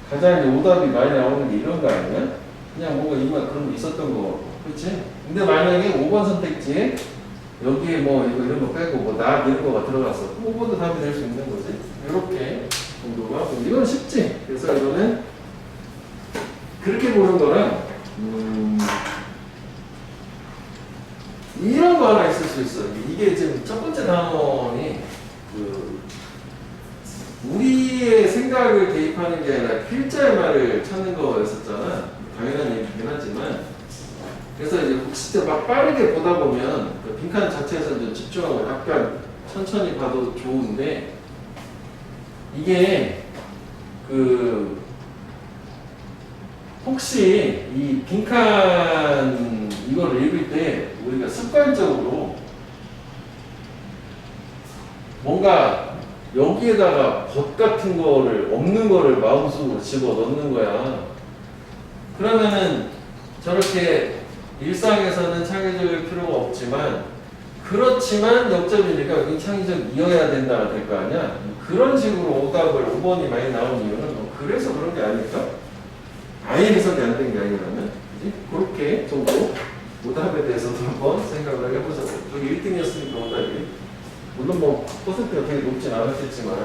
Speaker 1: 가장 이제 오답이 많이 나오는 게 이런 거 아니야? 그냥 뭔가 이만 그런 거 있었던 거 같고. 그치? 근데 만약에 5번 선택지에 여기에 뭐 이거 이런 거 빼고 뭐 나 이런 거가 들어갔어. 5번도 답이 될 수 있는 거지. 이렇게 정도가. 이건 쉽지. 그래서 이거는 그렇게 보는 거랑 이런 거 하나 있을 수 있어. 이게 지금 첫 번째 단원이 우리의 생각을 대입하는 게 아니라 필자의 말을 찾는 거였었잖아. 당연한 얘기긴 하지만. 그래서 이제 혹시 막 빠르게 보다 보면 그 빈칸 자체에서 좀 집중하고 약간 천천히 봐도 좋은데 이게 혹시 이 빈칸 이걸 읽을 때 우리가 습관적으로 뭔가 여기에다가 벗 같은 거를 없는 거를 마음속으로 집어 넣는 거야. 그러면은 저렇게 일상에서는 창의적일 필요가 없지만 그렇지만 역점이니까 여기 창의적이어야 된다가 될 거 아니야. 그런 식으로 오답을 5번이 많이 나온 이유는 뭐 그래서 그런 게 아닐까? 아예 해석이 안 된 게 아니라면 그지? 그렇게 정도 오답에 대해서도 한번 생각을 해보자고. 저기 1등이었으니까 오답이 물론 뭐 퍼센트가 되게 높진 않았겠지만.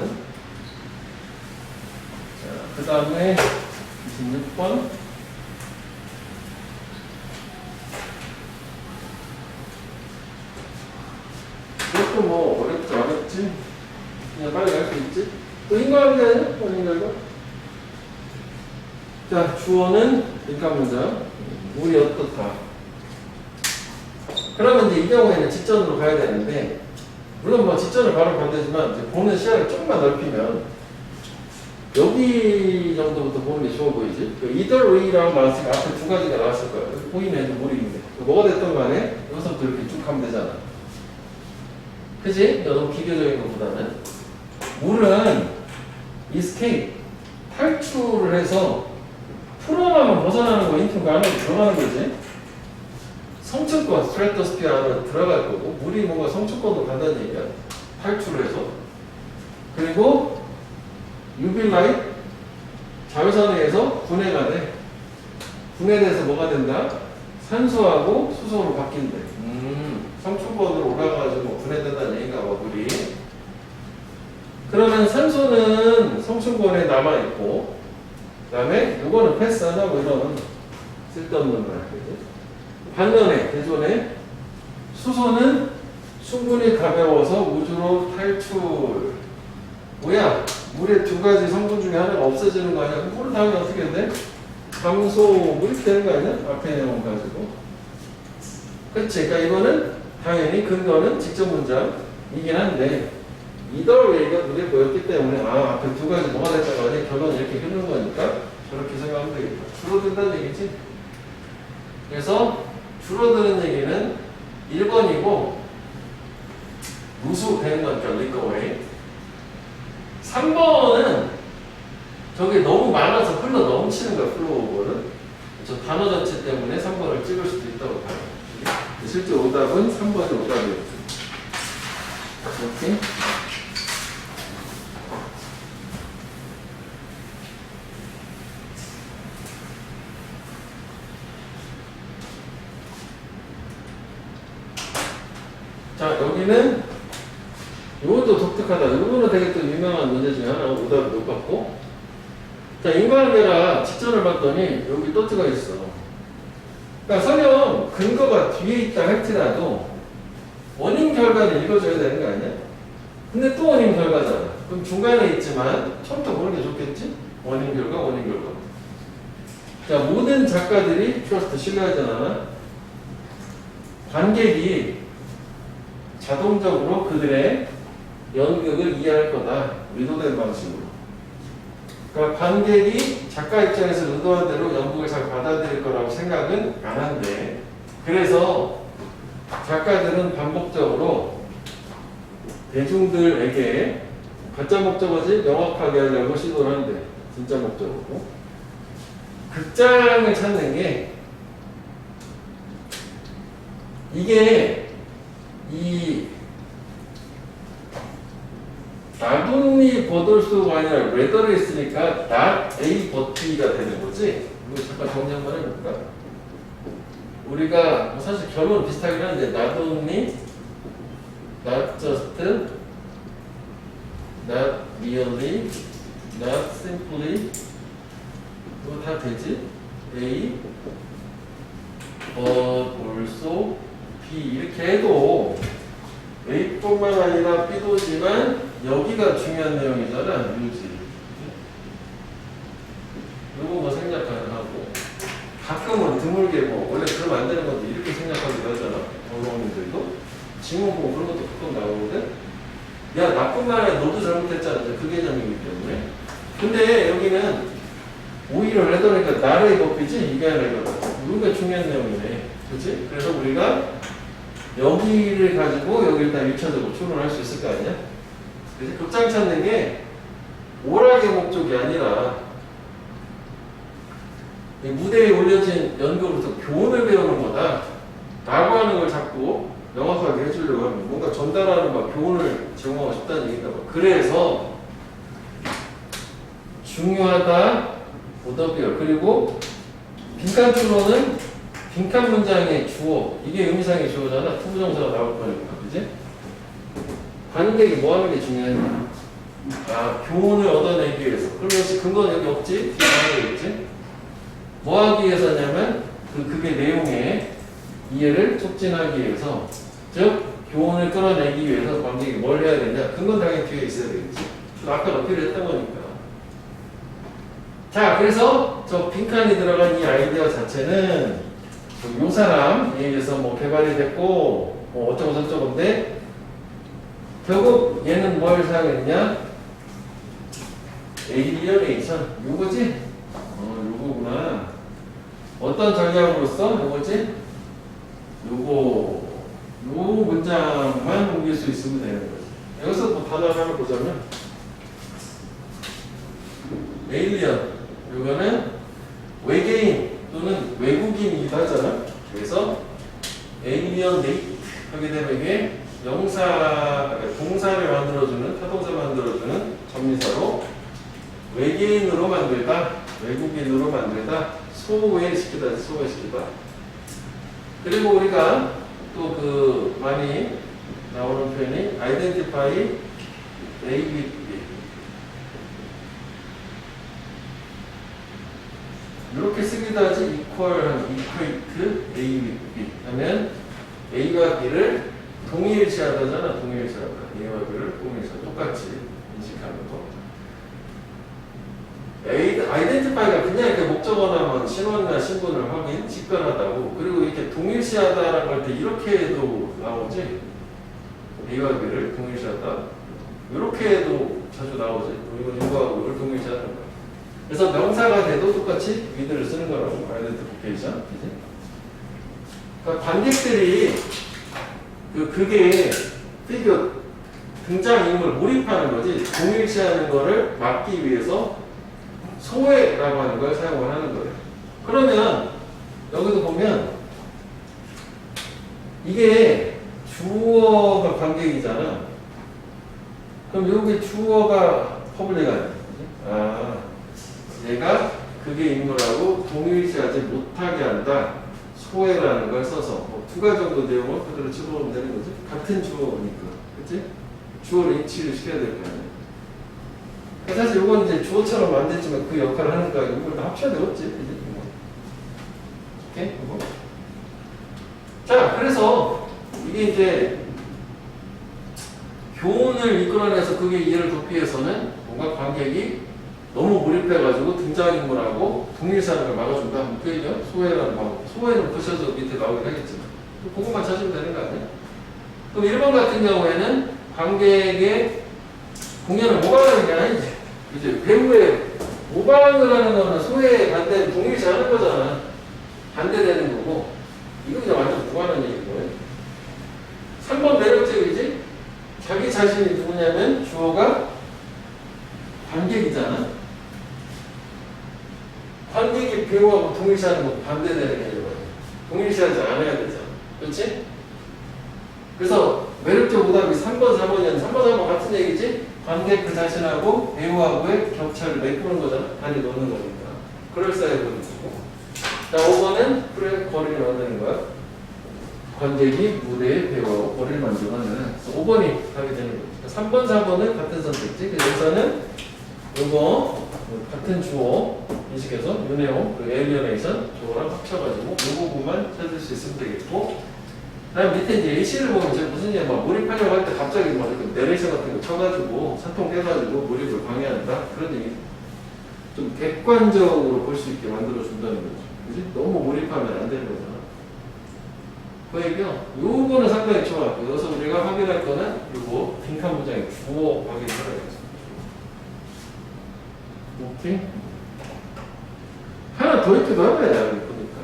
Speaker 1: 자, 그 다음에 26번 이것도 뭐 어렵지 않았지? 그냥 빨리 갈 수 있지? 또 인과하는 게 아니야? 본인 결과? 자, 주어는 민감 문장. 운이 어떻다. 그러면 이제 이 경우에는 직전으로 가야 되는데, 물론 뭐 직전을 바로 반대지만, 이제 보는 시야를 조금만 넓히면, 여기 정도부터 보는 게 좋아 보이지? either way라고 나왔으니까 앞에 두 가지가 나왔을 거야. 보이면 모르겠는데. 뭐가 됐든 간에, 여기서부터 이렇게 쭉 가면 되잖아. 그지? 너무 비교적인 것보다는. 물은 escape, 탈출을 해서 풀어나만 벗어나는 거 인품 안으로 들어가는 거지. 성층권, 스트라토스피어 안으로 들어갈 거고, 물이 뭔가 성층권으로 간다는 얘기야. 탈출을 해서. 그리고 UV 라이트 자외선에 의해서 분해가 돼. 분해돼서 뭐가 된다? 산소하고 수소로 바뀐대. 성층권으로 올라가가지고 분해된다는 얘기인가 봐, 물이. 그러면 산소는 성층권에 남아있고, 그 다음에 이거는 패스하고 이런 쓸데없는 거야. 반면에 대존에 수소는 충분히 가벼워서 우주로 탈출. 뭐야? 물의 두 가지 성분 중에 하나가 없어지는 거 아니야? 물을 당연히 어떻게 돼? 감소, 뭐 이렇게 되는 거 아니야? 앞에 내용 가지고. 그치? 그러니까 이거는 당연히 근거는 직접 문장이긴 한데, 이더 웨이가 눈에 보였기 때문에, 앞에 두 가지 뭐가 됐다고 하니? 결론은 이렇게 흐르는 거니까, 저렇게 생각하면 되겠다. 줄어든다는 얘기지? 그래서, 줄어드는 얘기는 1번이고, 무수 되는 거니까, 리커웨이. 3번은 저게 너무 많아서 흘러 넘치는 거야, 플로우볼은. 저 단어 자체 때문에 3번을 찍을 수도 있다고 봐요. 실제 오답은 3번이 오답이었죠. 이렇게. 자, 여기는 이것도 독특하다. 이거는 되게 또 유명한 문제 중에 하나, 오답을 못 받고. 자, 인과관계라 직전을 봤더니 여기 또트가 있어. 그러니까 설령 근거가 뒤에 있다 할지라도 원인 결과를 읽어줘야 되는 거 아니야? 근데 또 원인 결과잖아. 그럼 중간에 있지만 처음부터 보는 게 좋겠지? 원인 결과, 원인 결과. 자, 모든 작가들이 트러스트 신뢰하지 않아? 관객이 자동적으로 그들의 연극을 이해할 거다. 의도된 방식으로. 그러니까 관객이 작가 입장에서 의도한 대로 연극을 잘 받아들일 거라고 생각은 안 한대. 그래서 작가들은 반복적으로 대중들에게 가짜 목적어지 명확하게 하려고 시도를 한대. 진짜 목적어고. 극장을 찾는 게 이게 이 나돈니 버돌수가 아니라 레더를 있으니까 not A but B가 되는 거지. 이거 잠깐 정리 한번 해볼까? 우리가 뭐 사실 결론은 비슷하긴 한데 not only, not just, not merely, not simply 이거 다 되지? A but also B 이렇게 해도 A뿐만 아니라 B도지만 여기가 중요한 내용이잖아. 유지. 요거 뭐 생각 가능하고 가끔은 드물게 뭐 원래 그러면 안 되는 건데 이렇게 생각하기도 하잖아. 어머님들도 지문 보고 그런 것도 가끔 나오거든. 야 나뿐만 아니라 너도 잘못했잖아. 그 개념이기 때문에. 근데 여기는 오히려 레더니까 나의 법이지 이게 아니라 이거가 중요한 내용이네. 그렇지? 그래서 우리가 여기를 가지고 여기 일단 1차적으로 추론할 수 있을 거 아니야? 그래서 극장 찾는 게 오락의 목적이 아니라 이 무대에 올려진 연극으로서 교훈을 배우는 거다 라고 하는 걸 자꾸 명확하게 해주려고 하면 뭔가 전달하는 막 교훈을 제공하고 싶다는 얘기인가 봐. 그래서 중요하다 오더비어. 그리고 빈칸 추론은 빈칸 문장의 주어, 이게 의미상의 주어잖아. 투부정사가 나올 거니까, 그지? 관객이 뭐 하는 게 중요하냐? 교훈을 얻어내기 위해서. 그러면 근거는 여기 없지? 뒤에 나오는 거 있지? 뭐 하기 위해서냐면, 그게 내용의 이해를 촉진하기 위해서, 즉, 교훈을 끌어내기 위해서 관객이 뭘 해야 되냐? 근거는 당연히 뒤에 있어야 되겠지. 아까 어필을 했던 거니까. 자, 그래서 저 빈칸이 들어간 이 아이디어 자체는 요 사람에 의해서 뭐 개발이 됐고 뭐 어쩌고 저쩌고인데 결국 얘는 뭘 사용했냐? 에이리어네이션 요거지? 요거구나. 어떤 전략으로서 요거지? 요 문장만 옮길 수 있으면 되는 거지. 여기서 뭐 단어 하나를 보자면 에일리언 요거는 외계인 외국인이기도 하잖아. 그래서 alienate 하게 되면 이게 명사, 동사를 만들어주는, 타동사 만들어주는 접미사로 외계인으로 만들다, 외국인으로 만들다, 소외시키다, 소외시키다. 그리고 우리가 또 그 많이 나오는 표현이 identify A with B. 이렇게 쓰기도 하지. equate A with B 하면 A와 B를 동일시하다잖아. 동일시하다. A와 B를 동일시하다. 똑같이 인식하는 거. 아이덴티파이가 그냥 이렇게 목적어나면 신원이나 신분을 확인, 직관하다고. 그리고 이렇게 동일시하다라고 할 때 이렇게도 나오지. A와 B를 동일시하다. 이렇게 해도 자주 나오지. 이거하고 이걸 동일시하는 거야. 그래서 명사가 돼도 똑같이 with를 쓰는 거라고. 아이덴티피케이션. 그러니까 관객들이 그게 피규어 등장인물 몰입하는 거지. 동일시하는 거를 막기 위해서 소외라고 하는 걸 사용을 하는 거예요. 그러면 여기도 보면 이게 주어가 관객이잖아. 그럼 여기 주어가 퍼블릭 아니야? 아, 얘가 그게 인물하고 동일시하지 못하게 한다. 소외라는 걸 써서 뭐 2가지 정도 내용을 그대로 집어오면 되는 거지. 같은 주어니까, 그렇지? 주어를 일치를 시켜야 될 거 아니야. 사실 이건 이제 주어처럼 만들지만 그 역할을 하는 거야. 이걸 다 합쳐야 되겠지. 오케이? 이거. 자, 그래서 이게 이제 교훈을 이끌어내서 그게 이해를 돕기 위해서는 뭔가 관객이 너무 몰입해가지고 등장인물하고 동일시하는 걸 막아준다. 그 얘기야? 소외라는 방법. 소외는 부셔서 밑에 나오긴 하겠지만. 그것만 찾으면 되는 거 아니야? 그럼 1번 같은 경우에는 관객의 공연을 모방하는 게 아니지. 이제 배우의 모방을 하는 거는 소외에 반대는 동일시하는 거잖아. 반대되는 거고. 이거 그냥 완전 무관한 얘기인 거예요. 3번 매력적이지? 자기 자신이 누구냐면 주어가 관객이잖아. 관객이 배우하고 동일시하는 거 반대되는 개념이에요. 동일시하지 않아야 되잖아. 그렇지? 그래서 매력적 오답이 3번, 4번이었는데 3번, 4번 같은 얘기지? 관객 그 자신하고 배우하고의 격차를 메꾸는 거잖아. 단위 놓는 거니까. 그럴싸해 보이는 거고. 자, 5번은 그래 거리를 만드는 거야. 관객이 무대에 배우하고 거리를 만들어내는. 그래서 5번이 답이 되는 거지. 3번, 4번은 같은 선택지. 그 여기서는 이거 같은 주어 인식해서 요 내용, 그 에리어네이션 저거랑 합쳐가지고 이 부분만 찾을 수 있으면 되겠고. 그다음 밑에 이제 예시를 보면 이제 무슨 얘기야, 막 몰입하려고 할 때 갑자기 막 이렇게 내레이션 같은 거 쳐가지고 사통 깨가지고 몰입을 방해한다. 그런 얘기. 좀 객관적으로 볼 수 있게 만들어준다는 거죠. 그지? 너무 몰입하면 안 되는 거잖아. 그 얘기요. 요거는 상당히 좋아. 여기서 우리가 확인할 거는 요거 빈칸 문장의 주어 확인을 해야겠어. 오케이? 하나 더 있기도 하네, 여기 보니까.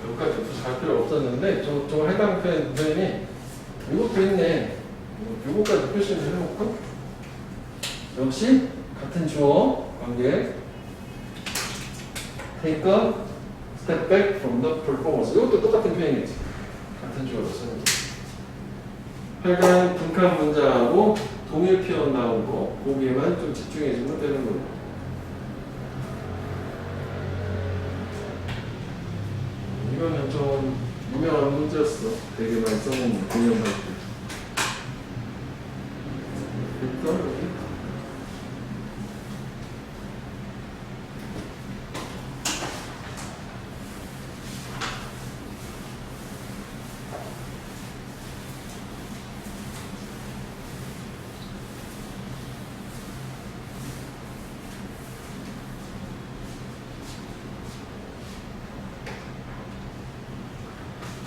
Speaker 1: 여기까지 굳이 갈 필요 없었는데, 저거 해당 표현이 이것도 있네. 요거까지 표시를 해놓고. 역시, 같은 주어, 관계. Take a step back from the performance. 이것도 똑같은 표현이지. 같은 주어로 쓰는 거. 하여간 빈칸 문장하고 동일 표현 나온 거, 거기에만 좀 집중해주면 되는 거예요. 이거는 좀 유명한 문제였어. 되게 많이 써먹는 공연할 때. 됐어? 여기?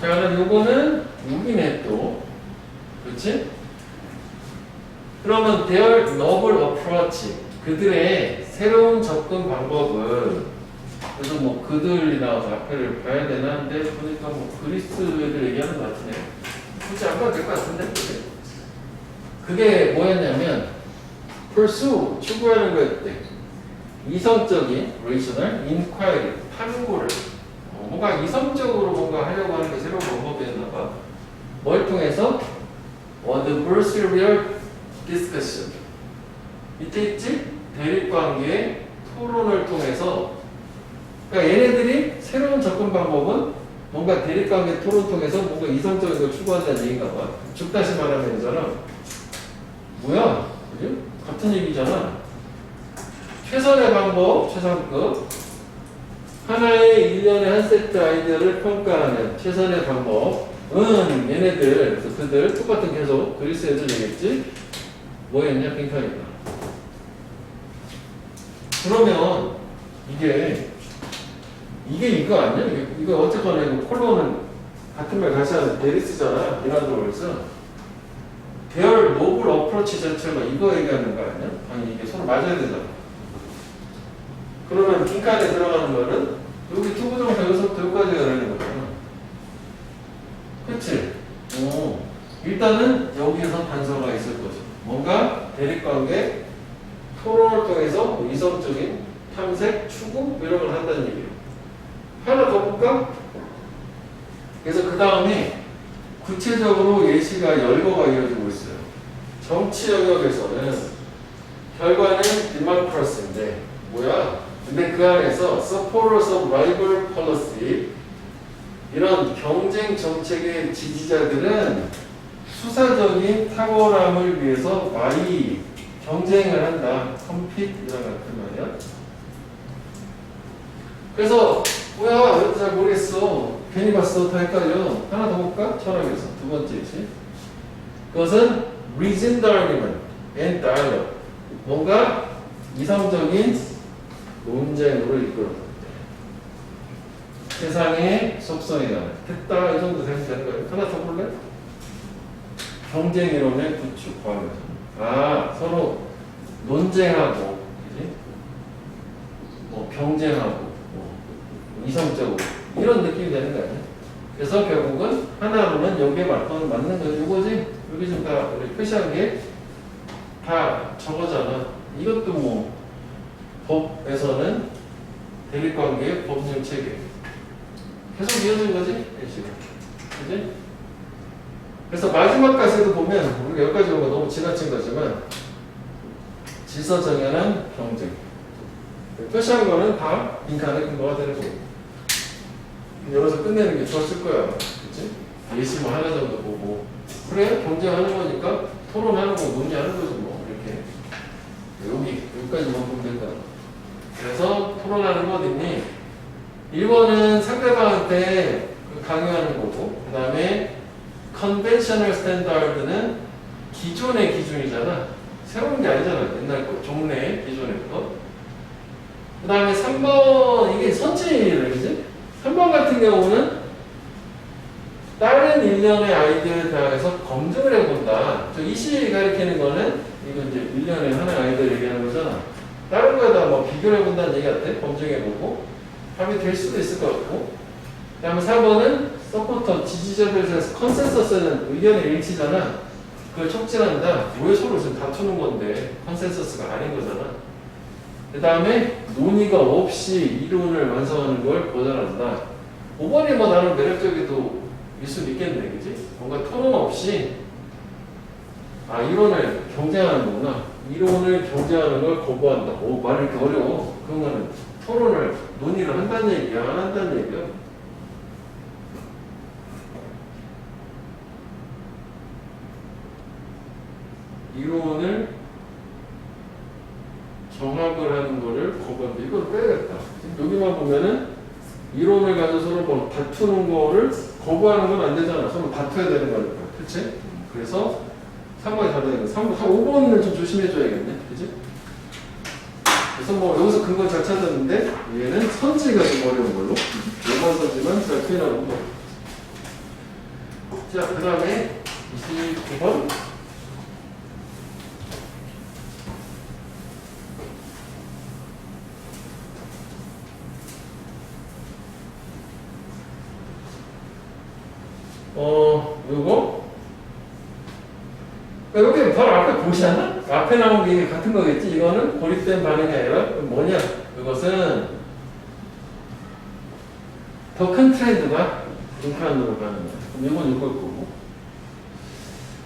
Speaker 1: 자, 그럼 요거는 여기네 또. 그렇지? 그러면 their novel approach. 그들의 새로운 접근 방법은, 그래서 뭐 그들이 나와서 앞에를 봐야 되나 한데 보니까 뭐 그리스 애들 얘기하는 것 같으네. 굳이 안 봐도 될 것 같은데? 그래? 그게 뭐였냐면 pursue, 추구하는 거였대. 이성적인 rational inquiry, 탐구를
Speaker 3: 뭔가 이성적으로 뭔가 하려고 하는 게 새로운 방법이었나 봐. 뭘 통해서? adversarial discussion. 밑에 있지? 대립관계의 토론을 통해서. 그러니까 얘네들이 새로운 접근 방법은 뭔가 대립관계 토론 통해서 뭔가 이성적인 걸 추구한다는 얘기인가 봐. 쭉 다시 말하면 되잖아. 뭐야? 그지? 같은 얘기잖아. 최선의 방법, 최상급. 하나의 일련의 한 세트 아이디어를 평가하는 최선의 방법은 얘네들, 그래서 그들 똑같은 계속 그리스 애들 얘기했지? 뭐였냐? 핑크니까. 그러면 이게 이거 아니야? 이거 어쨌거나 이거 콜론은 같은 말 같이 하는 데리스잖아. 이라드월스. 대열 노블 어프로치 자체가 이거 얘기하는 거 아니야? 아니 이게 서로 맞아야 되잖아. 그러면 빈칸에 들어가는 거는 여기 투부정사 여기서부터 여기까지 가는 거잖아. 그치? 일단은 여기에서 단서가 있을 거죠. 뭔가 대립관계 토론을 통해서 이성적인 탐색, 추구 이런 걸 한다는 얘기예요. 하나 더 볼까? 그래서 그 다음에 구체적으로 예시가 열거가 이루어지고 있어요. 정치 영역에서는 결과는 디모크라시인데 뭐야? 근데 그 안에서 supporters of rival policy 이런 경쟁 정책의 지지자들은 수사적인 탁월함을 위해서 많이 경쟁을 한다. compete 이런 같은 말이야. 그래서 뭐야? 이것도 잘 모르겠어. 괜히 봤어. 더 헷갈려. 하나 더 볼까? 철학에서 두 번째지. 그것은 reason argument and dialogue. 뭔가 이성적인 논쟁으로 이끌어낸다. 세상의 속성이다. 됐다. 이 정도 되면 되는 거예요. 하나 더 볼래? 경쟁 이론의 구축 과학에서. 서로 논쟁하고, 그지? 경쟁하고, 이성적으로 이런 느낌이 되는 거 아니야? 그래서 결국은 하나로는 여기에 맞는 거지. 이거지? 여기 지금 다 우리 표시한 게 다 저거잖아. 이것도 뭐 법에서는 대립관계의 법률 체계 계속 이어진 거지? 그지? 그래서 마지막까지도 보면 우리가 여기까지 온 거 너무 지나친 거지만 질서 정연한 경쟁 표시한 거는 다 빈칸의 근거가 되는 거고 여기서 끝내는 게 좋았을 거야. 그치? 예시 뭐 하나 정도 보고 그래? 경쟁하는 거니까 토론하는 거 논의하는 거지 뭐 이렇게 여기까지만 보면 된다. 그래서 토론하는 거 어딨니? 1번은 상대방한테 강요하는 거고 그 다음에 conventional standard는 기존의 기준이잖아. 새로운 게 아니잖아. 옛날 거 종래 기존의 거. 그 다음에 3번 이게 선진이지? 3번 같은 경우는 다른 일련의 아이디어에 대해서 검증을 해본다. 저 이시 가리키는 거는 이거 이제 일련의 하나의 아이디어 얘기하는 거잖아. 다른 거에다 뭐 비교를 해본다는 얘기 같아. 검증해보고 답이 될 수도 있을 것 같고. 그 다음에 4번은 서포터 지지자들 사이에서 컨센서스는 의견의 일치잖아. 그걸 촉진한다. 왜 서로 지금 다투는 건데 컨센서스가 아닌 거잖아. 그 다음에 논의가 없이 이론을 완성하는 걸 보장한다. 5번이 뭐 나는 매력적이도 일 수도 있겠네. 그지? 뭔가 토론 없이 이론을 경쟁하는 거구나. 이론을 경쟁하는 걸 거부한다. 말이 이렇게 어려워. 그런 거는 토론을 논의를 한다는 얘기야 안 한다는 얘기야. 이론을 정합을 하는 거를 거부한다. 이걸 빼야겠다. 여기만 보면은 이론을 가지고 서로 뭐 다투는 거를 거부하는 건 안 되잖아. 서로 다투어야 되는 거니까. 그치? 그래서 3번이 다 되는 거. 5번을 좀 조심해줘야겠네. 그치? 그래서 뭐 여기서 근거 잘 찾았는데 얘는 선지가 좀 어려운 걸로. 5번 선지만 잘 표현하는 거. 자, 그 다음에 29번. 요거? 여기 바로 앞에 보시잖아? 앞에 나온 게 같은 거겠지? 이거는 고립된 반응이 아니라 뭐냐? 이것은 더 큰 트렌드가 빈칸으로 가는 거야. 그럼 이건 이걸 거고.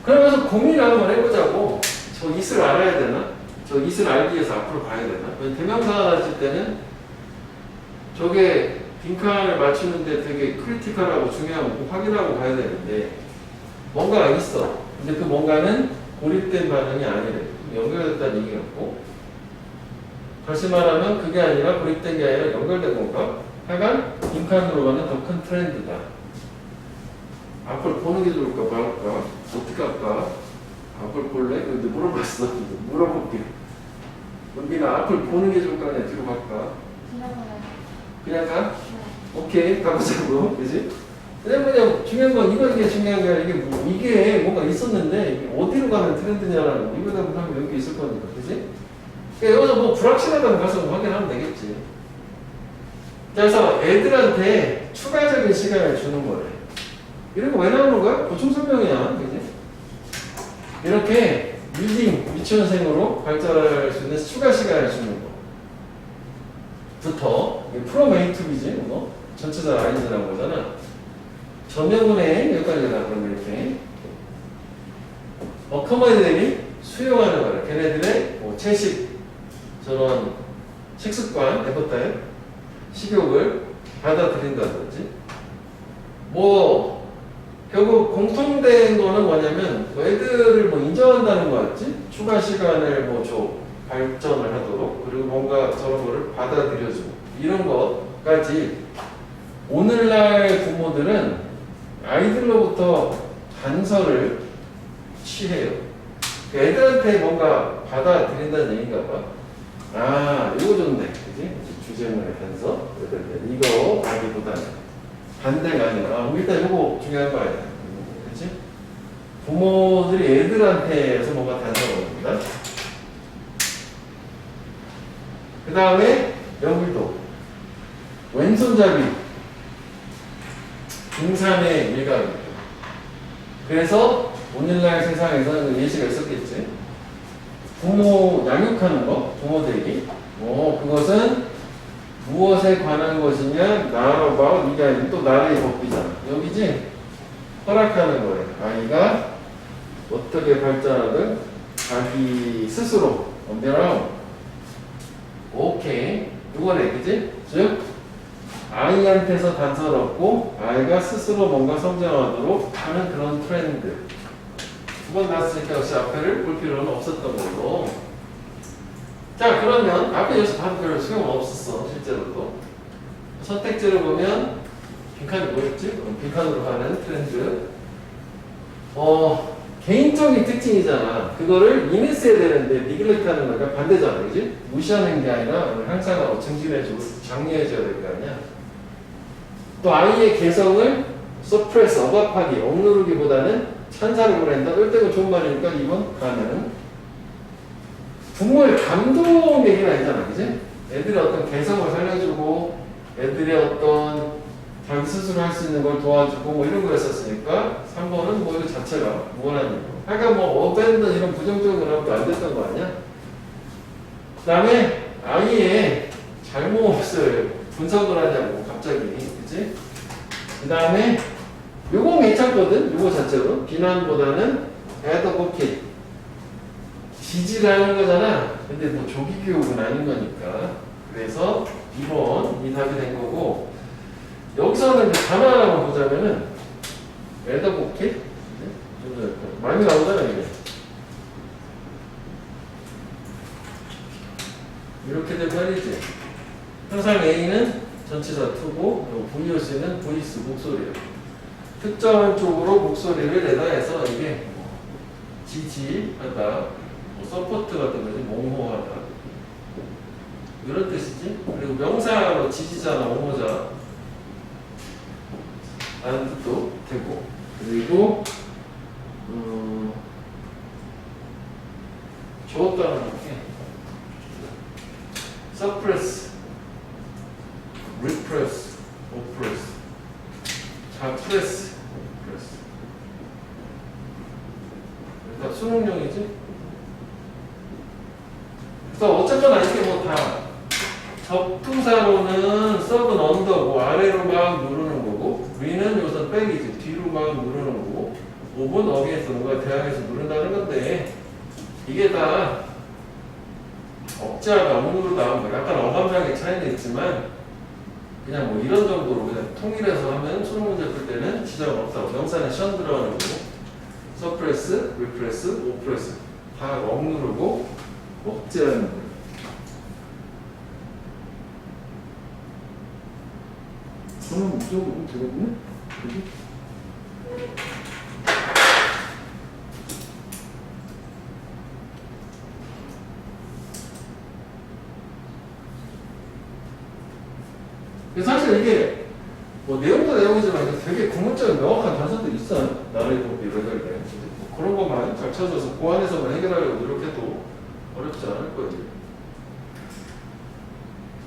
Speaker 3: 그러면서 고민을 한번 해보자고. 저 이슬 알아야 되나? 저 이슬 알기 위해서 앞으로 가야 되나? 대명사가 나왔을 때는 저게 빈칸을 맞추는데 되게 크리티컬하고 중요한 거 확인하고 가야 되는데 뭔가가 있어. 근데 그 뭔가는 고립된 반응이 아니래. 연결됐다는 얘기였고, 다시 말하면 그게 아니라 고립된 게 아니라 연결된 건가? 하여간 빈칸으로 가는 더 큰 트렌드다. 앞을 보는 게 좋을까 말까? 어떻게 할까? 앞을 볼래? 근데 물어봤어. 물어볼게. 우리가 앞을 보는 게 좋을까? 그냥 뒤로 갈까?
Speaker 2: 지나가요.
Speaker 3: 그냥 가?
Speaker 2: 네.
Speaker 3: 오케이, 가보자고. 그지? 왜냐면 중요한 건 이게 중요한 게 아니라 이게 뭔가 있었는데 이게 어디로 가는 트렌드냐라는 거. 이거다 보면 여기 있을 거니까. 그지? 그러니까 여기서 뭐 불확실하다는 것을 확인하면 되겠지. 그래서 애들한테 추가적인 시간을 주는 거래. 이런 거 왜 나오는 거야? 보충 설명이야. 그지? 이렇게 유치원생으로 발전할 수 있는 추가 시간을 주는 거. 부터, 프롬 A to B지, 이거. 전체적 아이즈라는 거잖아. 전명분의 여기까지 나 그러면 이렇게. 어커머니들이 수용하는 거야. 걔네들의 뭐 채식, 저런 식습관, 에버타임, 식욕을 받아들인다든지. 뭐, 결국 공통된 거는 뭐냐면, 애들을 뭐 인정한다는 거였지? 추가 시간을 뭐 줘. 발전을 하도록. 그리고 뭔가 저런 거를 받아들여주고. 이런 것까지. 오늘날 부모들은 아이들로부터 단서를 취해요. 애들한테 뭔가 받아들인다는 얘기인가 봐. 아, 이거 좋네. 그지? 주제문의 단서. 이거 아기보다는. 반대가 아니라. 아, 일단 이거 중요한 거 아니야. 그치? 부모들이 애들한테서 뭔가 단서가 옵니다. 그 다음에 연불도. 왼손잡이. 등산의 일각이고. 그래서 오늘날 세상에서는 예시가 있었겠지. 부모 양육하는 거, 부모들이. 그것은 무엇에 관한 것이냐? 나로 봐. 이게 아니고 또 나의 법이잖아. 여기지? 허락하는 거예요. 아이가 어떻게 발전하든 자기 스스로 언제나 오케이. 이거네, 그지? 즉, 아이한테서 단서를 얻고 아이가 스스로 뭔가 성장하도록 하는 그런 트렌드. 두 번 나왔으니까 역시 앞에를 볼 필요는 없었던 걸로. 자, 그러면 앞에 여기서 봐도 별 소용 없었어, 실제로도. 선택지를 보면 빈칸이 뭐였지? 빈칸으로 가는 트렌드. 개인적인 특징이잖아. 그거를 인했어야 되는데 니글렉트 하는 거니까 반대잖아, 그지? 무시하는 게 아니라 항상 증진해주고 장려해줘야 될 거 아니야. 또 아이의 개성을 서프레스, 억압하기, 억누르기보다는 찬사를 보낸다. 이럴 때가 좋은 말이니까 이번 가면은 부모의 감동 얘기는 아니잖아, 그지? 애들의 어떤 개성을 살려주고 애들의 어떤 자기 스스로 할 수 있는 걸 도와주고 뭐 이런 거였었으니까 3번은 뭐 이거 자체가 무관한 일이고. 하여간 뭐 어벤든 이런 부정적인 거라도 안 됐던 거 아니야? 그 다음에 아이의 잘못을 분석을 하냐고 갑자기, 그치? 그 다음에 요거 괜찮거든? 요거 자체로 비난보다는 애더보킷 지지를 하는 거잖아. 근데 뭐 조기 교육은 아닌 거니까. 그래서 2번 이 답이 된 거고, 여기서는 이제 단어를 보자면은 애더보킷 많이 나오잖아 이게. 이렇게 된 말이지. 항상 A는 전치사 투고 VOC는 보이스 목소리예요. 특정한 쪽으로 목소리를 내다 해서 이게 지지하다, 뭐 서포트 같은 거지, 옹호하다 이런 뜻이지. 그리고 명사로 지지자나 옹호자 라는 뜻도 되고, 그리고 주었다는 게 suppress, repress, oppress, press, press. 일단 수능용이지. 그래서 어쨌거나 이게 뭐 다 접두사로는 썩은 언더고 아래로 막 누르는 거고 위는 우선 백이지 뒤로 막 누르는 거고 5분 어기에서 뭔가 대항해서 누른다는 건데 이게 다 억지하다 억누르다 뭐 약간 어감상의 차이는 있지만 그냥 뭐 이런 정도로 그냥 통일해서 하면 수능 문제 풀 때는 지장 없다고 명사는 션 들어가는 거고 서프레스, 리프레스, 오프레스 다 억누르고 억지하는 거예요. 그럼 이쪽으로 되겠네? 그지? 사실 이게 뭐 내용도 내용이지만 이게 되게 구문적인 명확한 단서도 있어요. 나를 보기 이럴 때 뭐 그런 것만 잘 찾아서 그 안에서만 해결하려고 노력해도 어렵지 않을 거예요.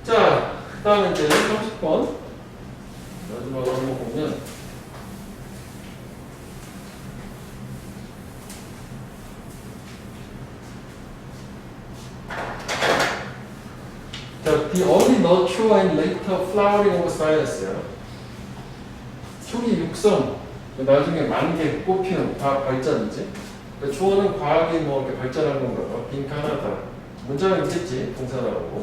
Speaker 3: 자, 그 다음에 이제 30번 마지막으로 한번 보면 자, the early nurture and later flowering of science야. 초기 육성, 나중에 만개, 꽃피는 과학 발전이지. 그러니까 주어는 과학이 뭐 이렇게 발전한 건가 봐. 빈칸하다. 문장은 있겠지, 동사 나오고.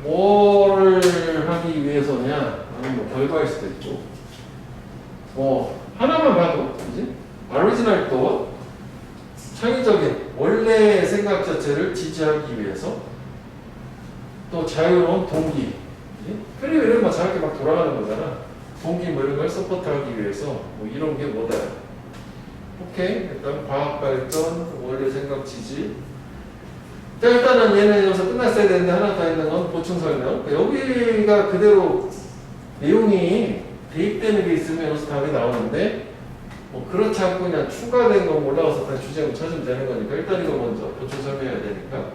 Speaker 3: 뭘 하기 위해서냐? 아니면 뭐 결과일 수도 있고. 하나만 봐도, 그지? 오리지널 또 창의적인 원래의 생각 자체를 지지하기 위해서 또 자유로운 동기. 프리윌은 막 자유롭게 막 돌아가는 거잖아. 동기 뭐 이런 걸 서포트하기 위해서 뭐 이런 게 뭐다. 오케이. 일단 과학 발전, 원래 생각 지지. 자, 일단은 얘는 여기서 끝났어야 되는데 하나 더 있는 건 보충 설명. 여기가 그대로 내용이 대입되는 게 있으면 여기서 답이 나오는데 뭐 그렇지 않고 그냥 추가된 거 올라가서 그냥 주제를 찾으면 되는 거니까 일단 이거 먼저 보충 설명해야 되니까.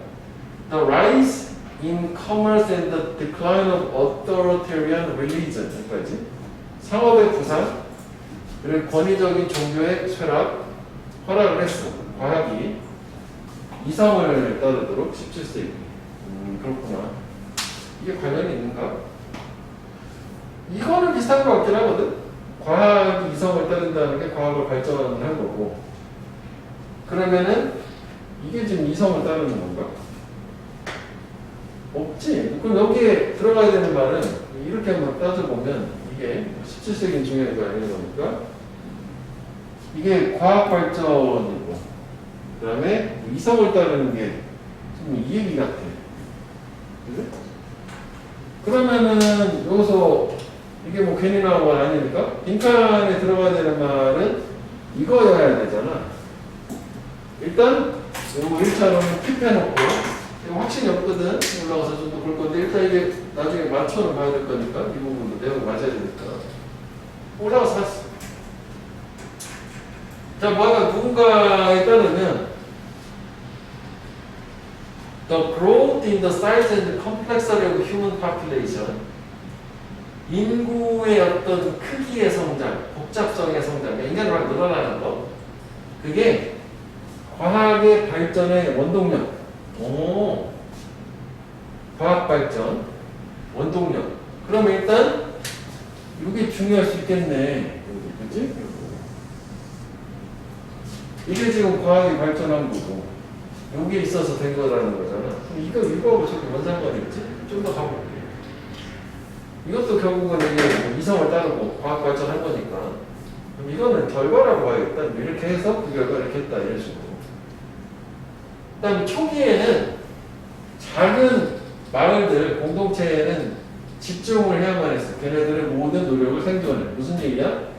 Speaker 3: The rise in commerce and the decline of authoritarian religion. 여기까지. 상업의 부상, 그리고 권위적인 종교의 쇠락, 허락을 했어. 과학이 이성을 따르도록 17세기. 그렇구나. 이게 관련이 있는가? 이거는 비슷한 것 같긴 하거든. 과학이 이성을 따른다는 게 과학을 발전하는 거고. 그러면은 이게 지금 이성을 따르는 건가? 없지. 그럼 여기에 들어가야 되는 말은 이렇게 한번 따져보면 이게 17세기 중요한 거 아니는 거니까 이게 과학 발전이고 그 다음에 이성을 따르는 게 좀 이 얘기 같아. 그래? 그러면은 여기서 이게 뭐 괜히 나온 건 아니니까 빈칸에 들어가야 되는 말은 이거여야 되잖아. 일단 요거 1차로는 킵해놓고 이거 확신이 없거든. 올라가서 좀 더 볼 건데 일단 이게 나중에 맞춰는 봐야 될 거니까 이 부분도 내용 맞아야 되니까 올라가서 봤어. 자, 뭐가 누군가에 따르면 The growth in the size and complexity of human population 인구의 어떤 크기의 성장, 복잡성의 성장, 인간이 막 늘어나는 거 그게 과학의 발전의 원동력. 오, 과학 발전, 원동력. 그러면 일단 이게 중요할 수 있겠네. 그치? 이게 지금 과학이 발전한 거고 여기에 있어서 된 거라는 거잖아. 이거하고 저렇게 뭔 상관이 있지? 좀 더 가볼게. 이것도 결국은 이게 이성을 따르고 과학 발전한 거니까 그럼 이거는 결과라고 봐야겠다. 이렇게 해서 그 결과 이렇게 했다 이런 식으로. 그 다음에 초기에는 작은 마을들, 공동체에는 집중을 해야만 했어. 걔네들의 모든 노력을 생존해. 무슨 얘기야?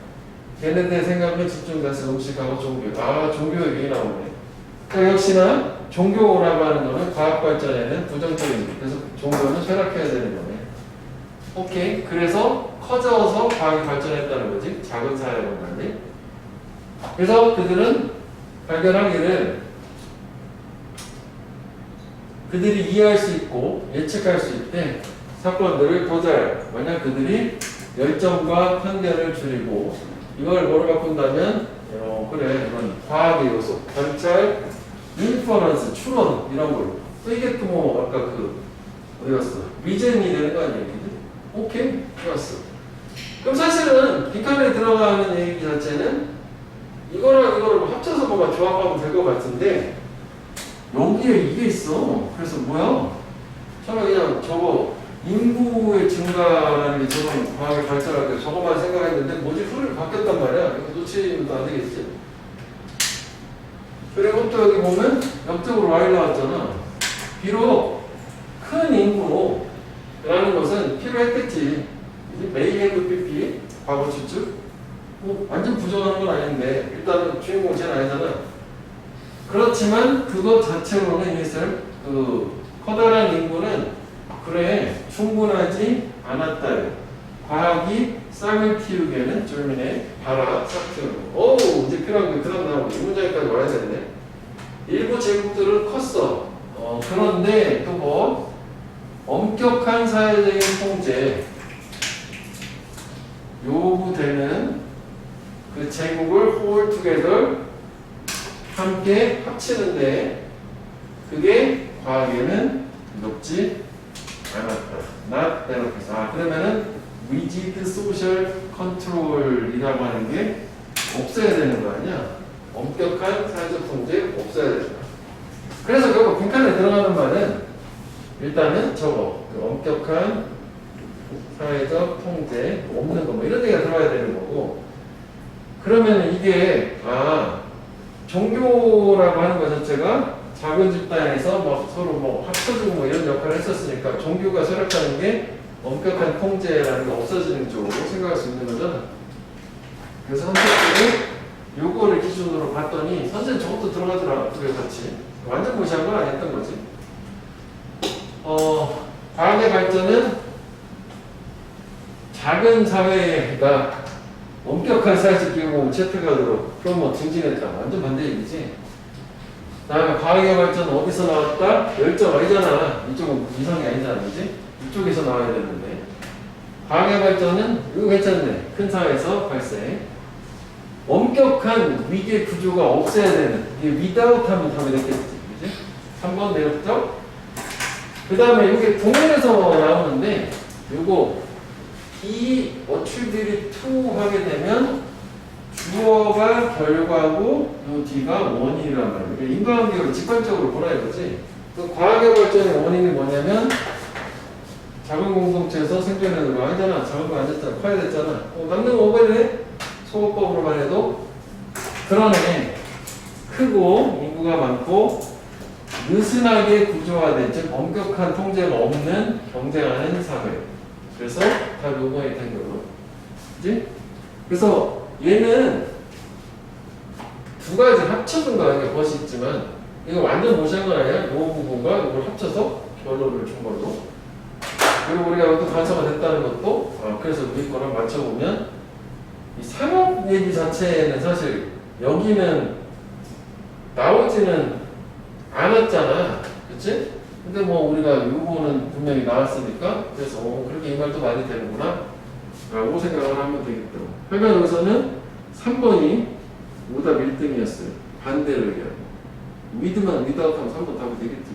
Speaker 3: 걔네들의 생각을 집중돼서 음식하고 종교. 아, 종교 얘기 나오네. 그러니까 역시나 종교라고 하는 거는 과학 발전에는 부정적인 거. 그래서 종교는 쇠락해야 되는 거네. 오케이. 그래서 커져서 과학이 발전했다는 거지. 작은 사회로 말이. 그래서 그들은 발견하기를 그들이 이해할 수 있고 예측할 수 있대. 사건들을 도달. 만약 그들이 열정과 편견을 줄이고 이걸 뭐로 바꾼다면 그래 이건 과학의 요소, 관찰, 인퍼런스, 추론 이런 걸로. 또 이게 또 뭐 아까 그 어디 갔어? 위젠이 되는 거 아니야, 그지? 오케이, 좋았어. 그럼 사실은 빈칸에 들어가는 얘기 자체는 이거랑 이거를 뭐 합쳐서 뭔가 조합하면 될 것 같은데 여기에 이게 있어. 그래서 뭐야? 처음에 그냥 저거 인구의 증가라는 게 저건 과학의 발전할 때 저거만 생각했는데 뭐지? 흐름이 바뀌었단 말이야. 이거 놓치면 또 안 되겠지. 그리고 또 여기 보면 역적으로 Y 나왔잖아. 비록 큰 인구라는 것은 필요했겠지. 메이 헤드 PP 과거 추측 뭐 완전 부정하는 건 아닌데 일단은 주인공은 쟤는 아니잖아. 그렇지만 그것 자체로는 이것을 그 커다란 인구는 그래 충분하지 않았다. 과학이 싹을 틔우기에는 쫄면에 봐라 싹 틔우고. 오 이제 필요한 게 그다음 나오고 이 문장까지 와야 되네. 일부 제국들은 컸어. 그런데 또 뭐 엄격한 사회적인 통제 요구되는 그 제국을 홀 투게더 함께 합치는데 그게 과학에는 높지 않았다. not benefits. 그러면은 rigid social control이라고 하는 게 없어야 되는 거 아니야? 엄격한 사회적 통제 없어야 된다. 그래서 결국 빈칸에 들어가는 말은 일단은 저거 그 엄격한 사회적 통제 없는 거 뭐 이런 얘기가 들어가야 되는 거고 그러면 이게 종교라고 하는 것 자체가 작은 집단에서 막 서로 뭐 합쳐주고 뭐 이런 역할을 했었으니까 종교가 쇠락하는 게 엄격한 통제라는 게 없어지는 쪽으로 생각할 수 있는 거잖아. 그래서 선생님이 요거를 기준으로 봤더니 선생님 저것도 들어가더라. 둘이 같이 완전 무시한 건 아니었던 거지. 과학의 발전은 작은 사회가 엄격한 사회적 기구를 채택하도록 그럼 뭐 증진했다. 완전 반대 얘기지. 다음에 과학의 발전은 어디서 나왔다? 열정 아니잖아. 이쪽은 이성이 아니잖아. 그지? 이쪽에서 나와야 되는데 과학의 발전은 이거 괜찮네. 큰 사회에서 발생. 엄격한 위계 구조가 없어야 되는 이게 without 하면 답이 됐겠지. 그지? 3번 내렸죠? 그 다음에 이게 동일에서 나오는데 요거 이 attribute to 하게 되면 주어가 결과고 요 뒤가 원인이란 말이에요. 그러니까 인과관계를 직관적으로 보라 이거지. 그 과학의 발전의 원인이 뭐냐면 작은 공동체에서 생존하는 거 아니잖아. 작은 거 앉았잖아. 커야 됐잖아. 남는 거 오버네? 소호법으로만 해도 그러네. 크고 인구가 많고 느슨하게 구조화된 즉 엄격한 통제가 없는 경쟁하는 사회. 그래서 다 요거에 된 거로. 그지? 그래서 얘는 두 가지 합쳐준 거 아니야. 것이 있지만 이거 완전 무시한 건 아니야. 요 부분과 이걸 합쳐서 결론을 준 걸로. 그리고 우리가 여기 관사가 됐다는 것도 그래서 우리 거랑 맞춰보면 이 상업 얘기 자체는 사실 여기는 나오지는 않았잖아. 그치? 근데 뭐 우리가 요거는 분명히 나왔으니까 그래서 그렇게 이 말도 많이 되는구나 라고 생각을 하면 되겠더라고. 그러니까 여기서는 3번이 오답 1등이었어요. 반대를 얘기하고 위드만 without 하면 3번 답이 되겠죠.